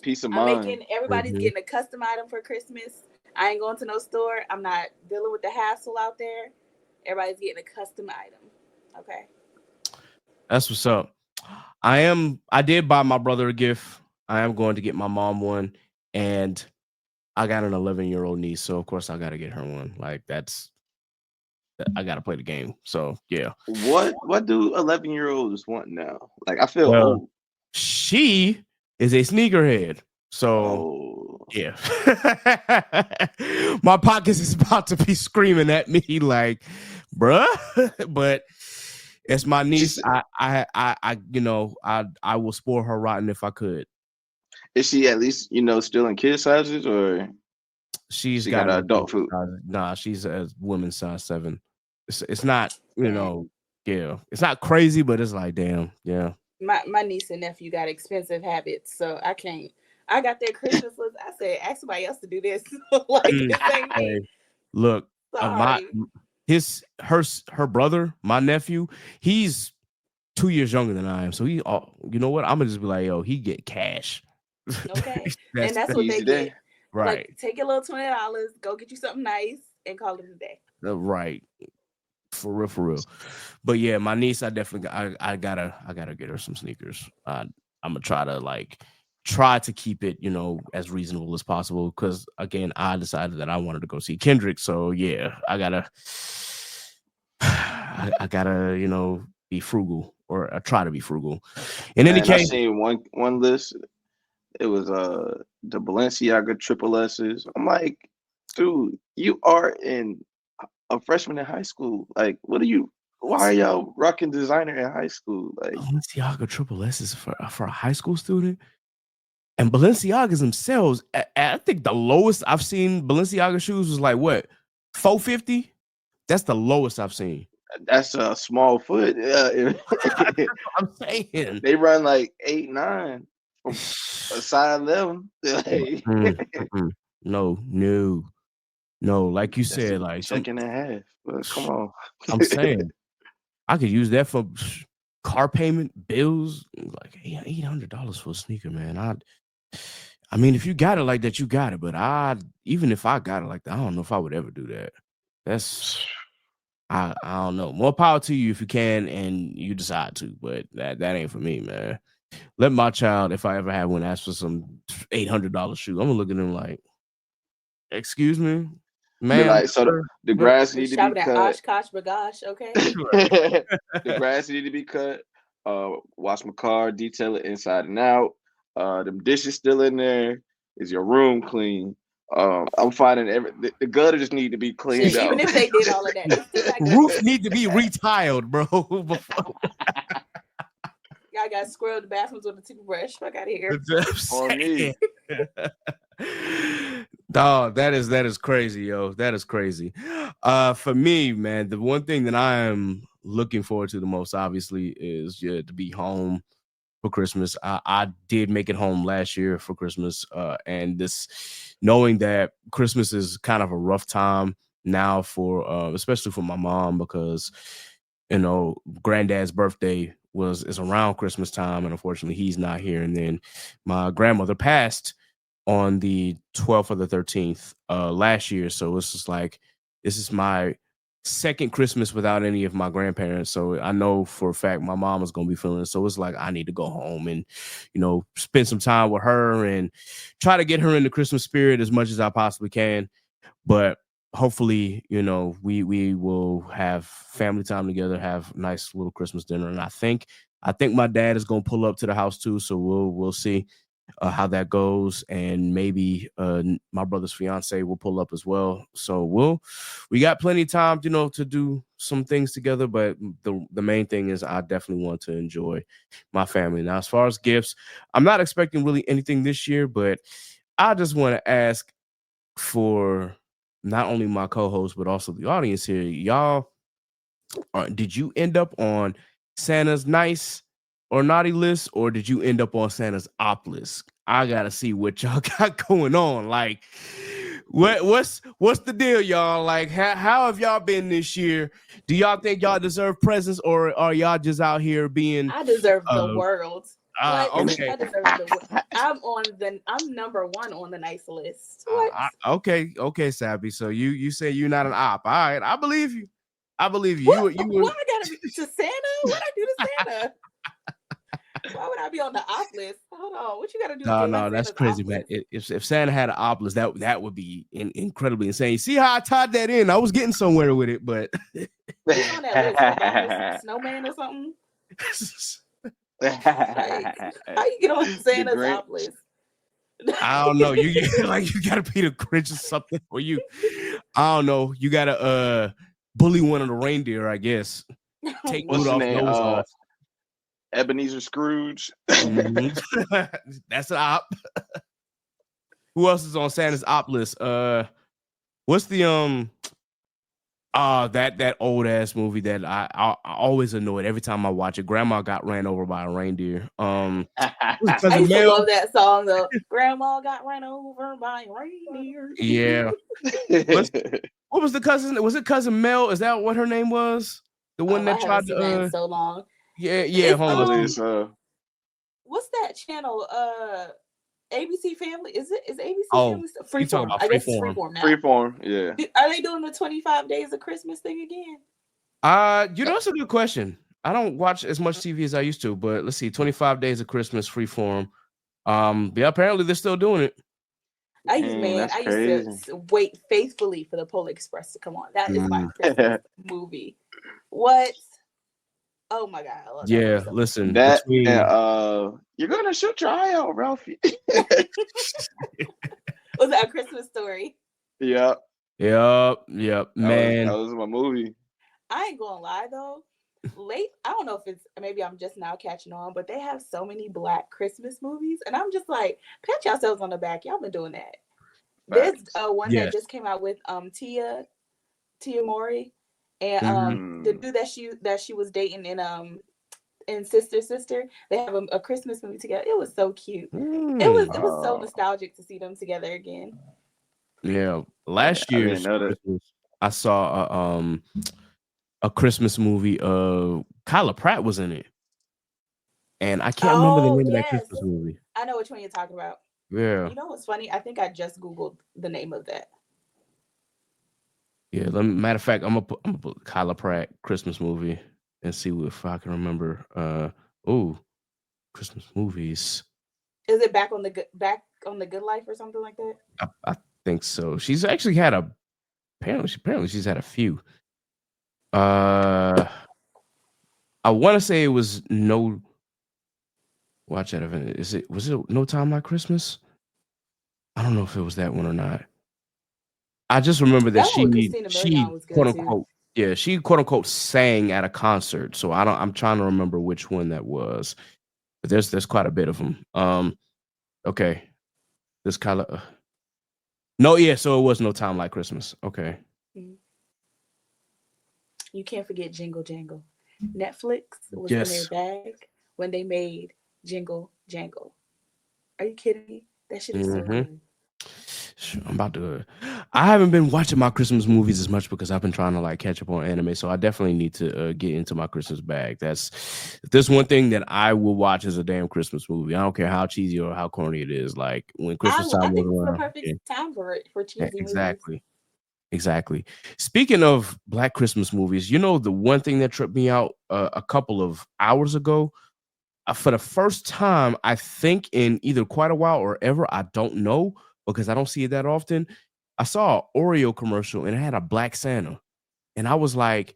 Peace of mind. Everybody's getting a custom item for Christmas. I ain't going to no store. I'm not dealing with the hassle out there. Everybody's getting a custom item. Okay. That's what's up. I did buy my brother a gift. I am going to get my mom one, and I got an 11-year-old niece, so of course I got to get her one. Like I got to play the game. So yeah. What do 11-year-olds want now? Like I feel Well, old. she is a sneakerhead. So Oh, yeah. My pockets is about to be screaming at me like, bruh. But it's my niece. I will spoil her rotten if I could. is she at least still in kid sizes, or She's she got got an adult food? Nah, she's a women's size 7. It's not, yeah. It's not crazy, but it's like, damn, yeah. My niece and nephew got expensive habits, so I can't. I got their Christmas list. I said, ask somebody else to do this. Like this ain't me. Hey, look, Sorry. her brother, my nephew, he's 2 years younger than I am. So you know what? I'm gonna just be like, yo, he get cash. Okay. And that's what they easy get. day. Right. Like, take your little $20, go get you something nice, and call it a day. Right. For real. But yeah, my niece, I definitely I gotta get her some sneakers. I'm gonna try to keep it, as reasonable as possible. Because again, I decided that I wanted to go see Kendrick. So yeah, I gotta be frugal, or try to be frugal. In any I case, seen one list. It was the Balenciaga triple S's. I'm like, dude, you are a freshman in high school. Like, why are y'all rocking designer in high school? Like, Balenciaga triple S is for a high school student. And Balenciagas themselves, I think the lowest I've seen Balenciaga shoes was like what, $450? That's the lowest I've seen. that's a small foot. That's what I'm saying. They run like 8, 9 from a size 11. No. Like you said, like second and a half. But come on. I'm saying I could use that for car payment, bills, like $800 for a sneaker, man. I mean, if you got it like that, you got it. But even if I got it like that, I don't know if I would ever do that. I don't know. More power to you if you can and you decide to, but that ain't for me, man. Let my child, if I ever have one, ask for some $800 shoe. I'm gonna look at him like, excuse me, man. Like, so the grass need to be cut. Oshkosh bagosh, okay? The grass need to be cut. Wash my car, detail it inside and out. Them dishes still in there. Is your room clean? I'm finding the gutter just need to be cleaned out. Even if they did all of that, roof need to be retiled, bro. Y'all got squirreled the bathrooms with a toothbrush. Fuck out of here. On me. Dog, that is crazy, yo. That is crazy. For me, man, the one thing that I am looking forward to the most, obviously, is to be home for Christmas. I did make it home last year for Christmas, and this knowing that Christmas is kind of a rough time now for especially for my mom, because granddad's birthday is around Christmas time, and unfortunately he's not here. And then my grandmother passed on the 12th or the 13th last year, so it's just like this is my second Christmas without any of my grandparents. So I know for a fact my mom is going to be feeling it. So it's like I need to go home and, spend some time with her and try to get her in the Christmas spirit as much as I possibly can. But hopefully, we will have family time together, have a nice little Christmas dinner. And I think my dad is going to pull up to the house too. So we'll see how that goes, and maybe my brother's fiance will pull up as well. So we got plenty of time, to do some things together. But the main thing is I definitely want to enjoy my family. Now, as far as gifts, I'm not expecting really anything this year, but I just want to ask for not only my co-host but also the audience here. Y'all, did you end up on Santa's nice or naughty list, or did you end up on Santa's Opp List? I gotta see what y'all got going on. Like, what's the deal, y'all? Like, how have y'all been this year? Do y'all think y'all deserve presents, or are y'all just out here being? I deserve the world. What? Okay. I deserve the. I'm number one on the nice list. What? Okay, Sappy. So you say you're not an op. All right, I believe you. I believe you. What? You What I gotta be to Santa? What I do to Santa? Why would I be on the op list? Hold on. What you gotta do to get no, on that's Santa's crazy, op man. list? If Santa had an op list, that would be incredibly insane. See how I tied that in? I was getting somewhere with it, but Who's on that list? Obama's snowman or something? Like, how you get on Santa's Grinch. op list? I don't know. You like you gotta be the Grinch or something for you. I don't know. You gotta bully one of the reindeer, I guess. Take What's the Rudolph's name? nose off. Ebenezer Scrooge. Mhm. That's an op. Who else is on Santa's op list? What's the that old ass movie that I always annoyed every time I watch it. Grandma got ran over by a reindeer. I used to love that song though. Grandma got ran over by a reindeer. Yeah. What was the cousin? Was it Cousin Mel? Is that what her name was? The one that I haven't tried seen that in to so long. yeah, It's, homeless. What's that channel? ABC Family. Is ABC Oh, Family? you talking Freeform. about I guess it's Freeform. Freeform now. Freeform, yeah. Are they doing the 25 days of Christmas thing again? That's a good question. I don't watch as much TV as I used to, but let's see, 25 Days of Christmas Freeform. Yeah, apparently they're still doing it. I used to wait faithfully for the Polar Express to come on. That is my Christmas movie. What? Oh my god! I love Yeah, that listen. That you're gonna shoot your eye out, Ralphie. Was that A Christmas Story? Yep. Man. That was my movie. I ain't gonna lie though. I don't know if it's maybe I'm just now catching on, but they have so many Black Christmas movies, and I'm just like, pat yourselves on the back. Y'all been doing that. There's one that just came out with Tia Mori, and the dude that she was dating in Sister. They have a Christmas movie together. It was so cute. It was so nostalgic to see them together again. Yeah, last year I saw a Christmas movie. Kyla Pratt was in it, and I can't remember the name of that Christmas movie. I know which one you're talking about. Yeah. You know what's funny? I think I just Googled the name of that. Yeah. Matter of fact, I'm gonna put Kyla Pratt Christmas movie and see if I can remember. Christmas movies. Is it Back on the Good Life or something like that? I think so. She's actually had apparently she's had a few. I want to say it was watch that event. Was it No Time Like Christmas? I don't know if it was that one or not. I just remember that she quote unquote she quote unquote sang at a concert. So I'm trying to remember which one that was. But there's quite a bit of them. Okay. This kind of so it was No Time Like Christmas. Okay. You can't forget Jingle Jangle. Netflix was in their bag when they made Jingle Jangle. Are you kidding me? That shit is so good. I haven't been watching my Christmas movies as much because I've been trying to like catch up on anime. So I definitely need to get into my Christmas bag. If there's one thing that I will watch is a damn Christmas movie. I don't care how cheesy or how corny it is. Like when Christmas time I think rolls it's around. the perfect time for cheesy movies. Exactly. Speaking of Black Christmas movies, you know the one thing that tripped me out a couple of hours ago, for the first time, I think in either quite a while or ever, I don't know because I don't see it that often. I saw an Oreo commercial and it had a Black Santa, and I was like,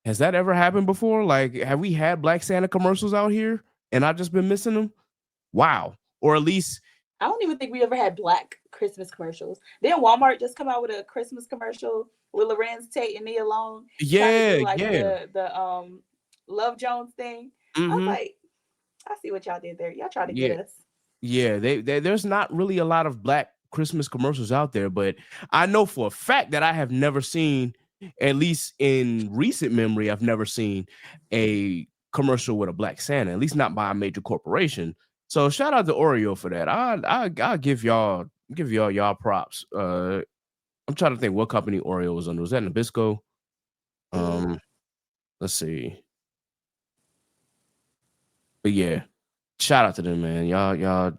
"Has that ever happened before? Like, have we had Black Santa commercials out here and I've just been missing them? Wow!" Or at least. I don't even think we ever had Black Christmas commercials. Then Walmart just come out with a Christmas commercial with Lorenz Tate and Nia Long. The Love Jones thing. I was like, I see what y'all did there. Y'all trying to get us. Yeah, there's not really a lot of Black Christmas commercials out there, but I know for a fact that I have never seen, at least in recent memory, I've never seen a commercial with a Black Santa, at least not by a major corporation. So shout out to Oreo for that. I'll give y'all props. I'm trying to think what company Oreo was under. Was that Nabisco? Let's see. But yeah, shout out to them, man. Y'all,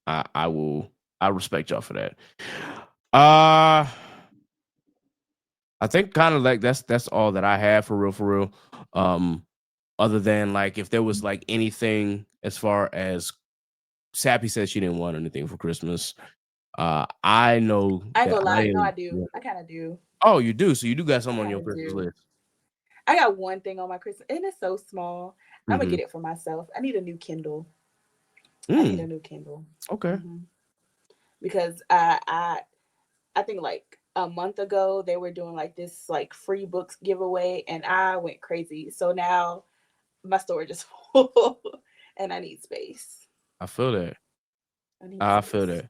I respect y'all for that. I think kind of like that's all that I have for real. Other than like if there was like anything as far as Sappy said she didn't want anything for Christmas. I know I ain't that gonna I lie. No, I am. do. I kind of do. Oh, you do. So you do got I some on kind your of Christmas do. list. I got one thing on my Christmas, and it's so small. I'm gonna Mhm. get it for myself. I need a new Kindle. I need a Mm, new Kindle. okay. Because I think like a month ago they were doing like this like free books giveaway, and I went crazy. So now my storage is full, and I need space. I feel that. I need I feel space. that.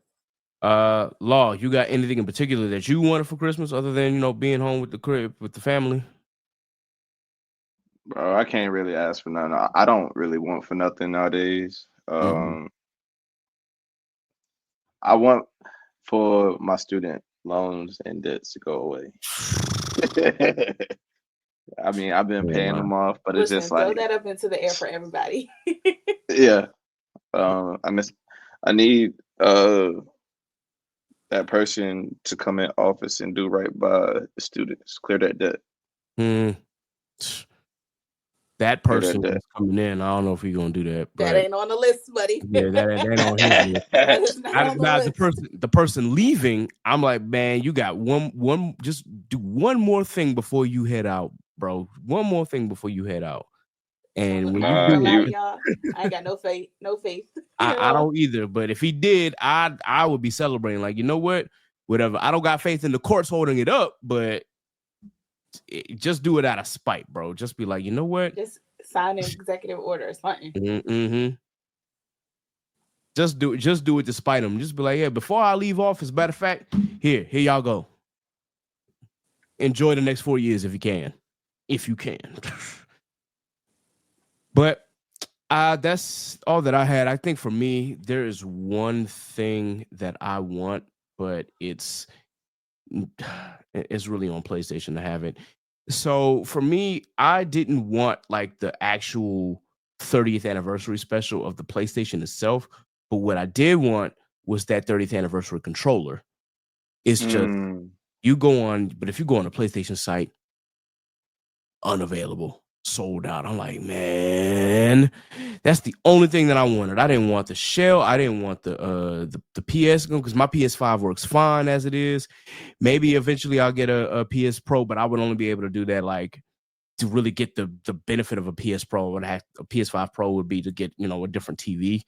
Law, you got anything in particular that you wanted for Christmas other than being home with the crib with the family? Bro, I can't really ask for nothing. I don't really want for nothing nowadays. Mhm. I want for my student loans and debts to go away. I mean, I've been Yeah, paying nah. them off, but it's just Listen, throw like, that up into the air for everybody. yeah. I need that person to come in office and do right by the students, clear that debt, Mm, that clear that person debt. that's coming in, I don't know if he's gonna do that, That but ain't on the list, buddy. yeah, that ain't on his list. That is not on the Now list. the person leaving, I'm like, man, you got one. Just do one more thing before you head out, bro. One more thing before you head out, and when I you ain't gonna do lie it, to y'all. I ain't got no faith. No faith at I all. don't either. But if he did, I would be celebrating. Like, you know what? Whatever. I don't got faith in the courts holding it up, but just do it out of spite, bro. Just be like, you know what? Just sign an executive order or something. Mm-hmm. Just do it to spite him. Just be like, yeah, before I leave office, matter of fact, here y'all go. Enjoy the next 4 years if you can. If you can. But that's all that I had. I think for me, there is one thing that I want, but it's really on PlayStation to have it. So for me, I didn't want like the actual 30th anniversary special of the PlayStation itself, but what I did want was that 30th anniversary controller. It's just you go on, but if you go on the PlayStation site, unavailable, sold out. I'm like, man, that's the only thing that I wanted. I didn't want the shell. I didn't want the PS because my PS5 works fine as it is. Maybe eventually I'll get a PS Pro, but I would only be able to do that like to really get the benefit of a PS Pro. What a PS5 Pro would be to get a different TV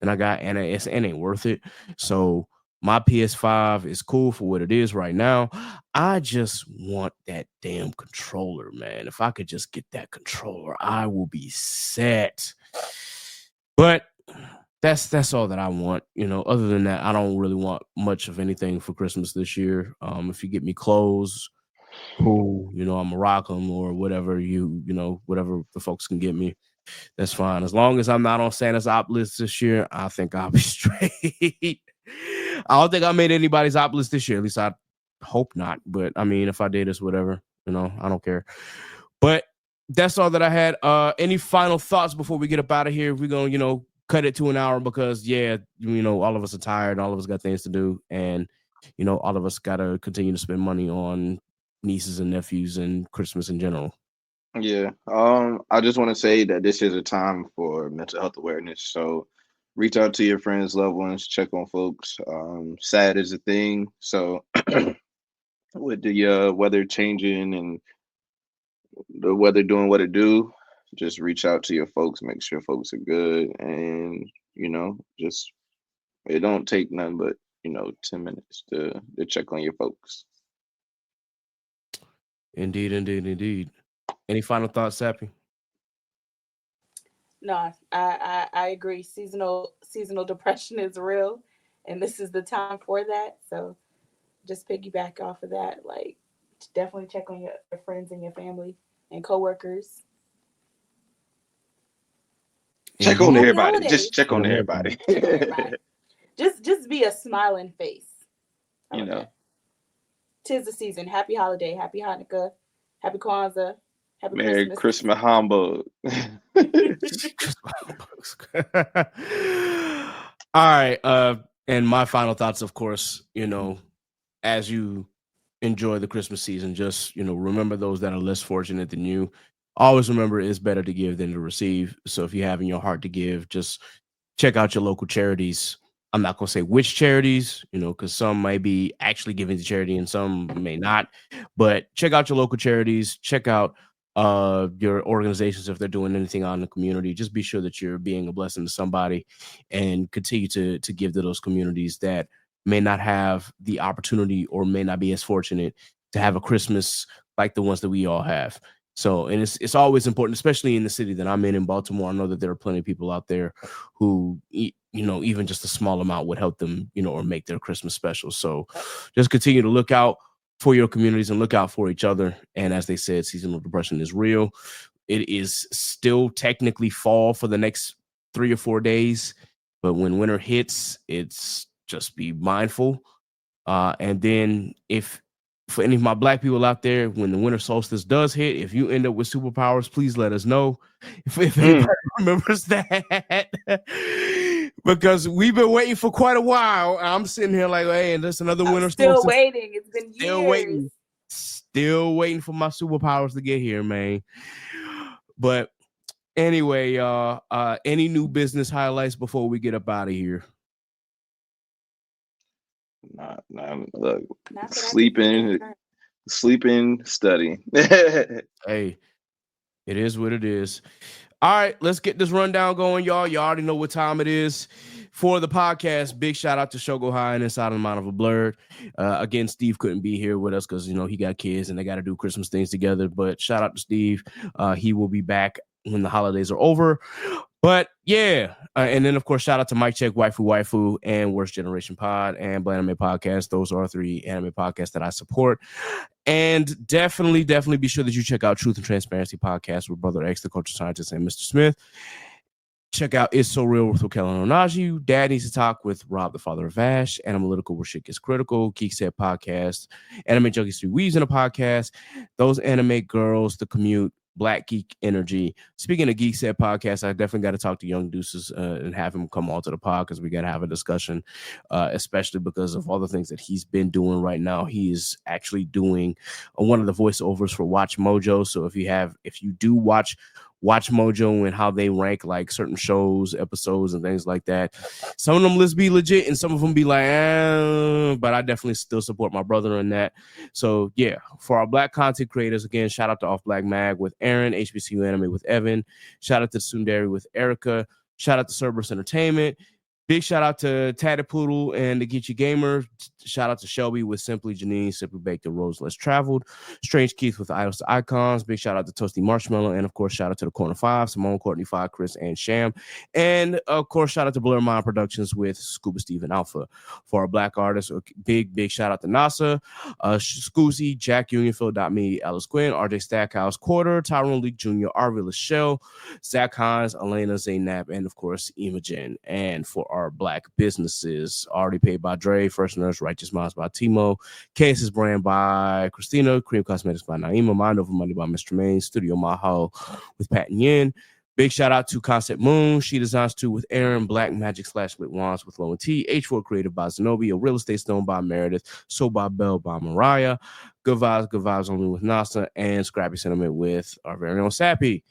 than I got, and it ain't worth it. So my PS5 is cool for what it is right now. I just want that damn controller, man. If I could just get that controller, I will be set. But that's all that I want. Other than that, I don't really want much of anything for Christmas this year. If you get me clothes, cool. I'm gonna rock them or whatever whatever the folks can get me. That's fine. As long as I'm not on Santa's Opp List this year, I think I'll be straight. I don't think I made anybody's Opp List this year. At least I hope not. But I mean, if I did, it's whatever. I don't care. But that's all that I had. Any final thoughts before we get up out of here? We're gonna, cut it to an hour because all of us are tired. All of us got things to do, and all of us gotta continue to spend money on nieces and nephews and Christmas in general. Yeah. I just want to say that this is a time for mental health awareness. So reach out to your friends, loved ones, check on folks. Sad is a thing. So with the weather changing and the weather doing what it do, just reach out to your folks, make sure folks are good, and just it don't take none but 10 minutes to check on your folks. Indeed. Any final thoughts, Sappy? No, I agree. Seasonal depression is real, and this is the time for that. So just piggyback off of that. Like, definitely check on your friends and your family and coworkers. Check on Indeed. Happy everybody. holidays. Just check on Everybody. everybody. Check on everybody. Just be a smiling face. How you about know. that? 'Tis the season. Happy holiday. Happy Hanukkah. Happy Kwanzaa. Have a Merry Christmas. Christmas humbug. All right. And my final thoughts, of course, as you enjoy the Christmas season, just remember those that are less fortunate than you. Always remember it's better to give than to receive. So if you have in your heart to give, just check out your local charities. I'm not gonna say which charities, because some might be actually giving to charity and some may not. But check out your local charities. Check out your organizations if they're doing anything out in the community. Just be sure that you're being a blessing to somebody, and continue to give to those communities that may not have the opportunity or may not be as fortunate to have a Christmas like the ones that we all have. So, and it's always important, especially in the city that I'm in Baltimore. I know that there are plenty of people out there who, even just a small amount would help them, or make their Christmas special. So just continue to look out for your communities and look out for each other. And as they said, seasonal depression is real. It is still technically fall for the next 3 or 4 days. But when winter hits, it's just be mindful. And then for any of my black people out there, when the winter solstice does hit, if you end up with superpowers, please let us know if anybody remembers that. Because we've been waiting for quite a while. I'm sitting here like, hey, and there's another winter Still solstice. waiting. It's been Still years. Still waiting for my superpowers to get here, man. But anyway, any new business highlights before we get up out of here? Nah, look, Not that I can sleeping, think study. Hey, it is what it is. All right, let's get this rundown going, y'all. You already know what time it is for the podcast. Big shout out to Shogo High and Inside of the Mind of a Blurred. Again, Steve couldn't be here with us because he got kids and they got to do Christmas things together. But shout out to Steve. He will be back when the holidays are over. But yeah, and then of course, shout out to Mike Check, Waifu, and Worst Generation Pod and Black Anime Podcast. Those are 3 anime podcasts that I support. And definitely be sure that you check out Truth and Transparency Podcast with Brother X, the culture scientist, and Mr. Smith. Check out It's So Real with Raquel and Onaji. Dad Needs to Talk with Rob, the father of Ash. Analytical where shit gets critical. Geek Set Podcast. Anime Junkies 3 Weaves in a podcast. Those Anime Girls, The Commute. Black Geek Energy. Speaking of Geek Set Podcast, I definitely got to talk to Young Deuces and have him come on to the pod because we got to have a discussion, especially because of all the things that he's been doing right now. He is actually doing one of the voiceovers for Watch Mojo. So if you do watch Mojo and how they rank like certain shows, episodes, and things like that, some of them lists be legit and some of them be like, but I definitely still support my brother in that. So yeah, for our black content creators, again, shout out to Off Black Mag with Aaron, HBCU Anime with Evan, shout out to Sundari with Erica, shout out to Cerberus Entertainment. Big shout out to Tatted Poodle and the Geechee Gamer. Shout out to Shelby with Simply Janine, Simply Baked and Rose Less Traveled. Strange Keith with Idols to Icons. Big shout out to Toasty Marshmallow. And of course, shout out to the Corner 5, Simone, Courtney 5, Chris, and Sham. And of course, shout out to Blur Mind Productions with Scuba Steve and Alpha. For our black artists, big shout out to NASA, Scoozy, Jack Unionfield.me, Alice Quinn, RJ Stackhouse, Quarter, Tyrone Leak Jr., Arvie Lachelle, Zach Hines, Elena Zaynab, and of course, Imogen. And for our black businesses, Already Paid by Dre, First Nurse, Righteous Minds by Timo, Cases Brand by Christina, Cream Cosmetics by Naima, Mind Over Money by Mr. Main, Studio Maho with Pat and Yin. Big shout out to Concept Moon, She Designs 2 with Aaron, Black Magic / Lit Wands with Low and T, H4 Creative by Zenobia, Real Estate Stone by Meredith, So by Bell by Mariah, Good Vibes Only with NASA, and Scrappy Sentiment with our very own Sappy.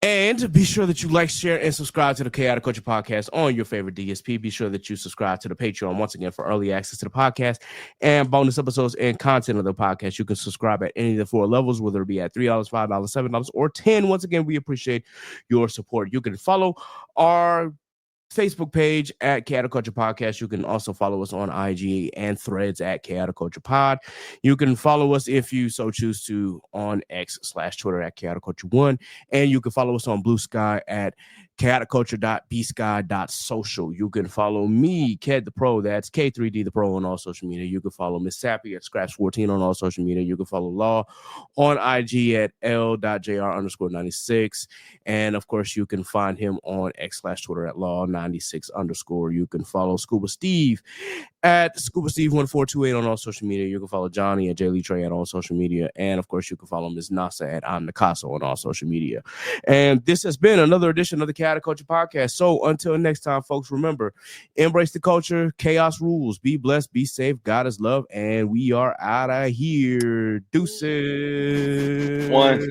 And be sure that you like, share, and subscribe to the Chaotic Culture Podcast on your favorite DSP. Be sure that you subscribe to the Patreon once again for early access to the podcast and bonus episodes and content of the podcast. You can subscribe at any of the 4 levels, whether it be at $3, $5, $7, or $10. Once again, we appreciate your support. You can follow our Facebook page at Chaotic Culture Podcast. You can also follow us on IG and Threads at Chaotic Culture Pod. You can follow us if you so choose to on X / Twitter at Chaotic Culture 1, and you can follow us on Blue Sky at chaoticculture.bsky.social. You can follow me, Ked the Pro, that's K3D the Pro on all social media. You can follow Miss Sappy at Scraps14 on all social media. You can follow Law on IG at L.JR_96. And of course, you can find him on X/Twitter at Law96_. You can follow Scuba Steve at Scuba Steve 1428 on all social media. You can follow Johnny at Lee Trey on all social media. And of course, you can follow Ms. Nasa at I'm Nakaso on all social media. And this has been another edition of the Chaotic Culture Podcast. So until next time, folks, remember, embrace the culture, chaos rules, be blessed, be safe, God is love, and we are out of here. Deuces. One.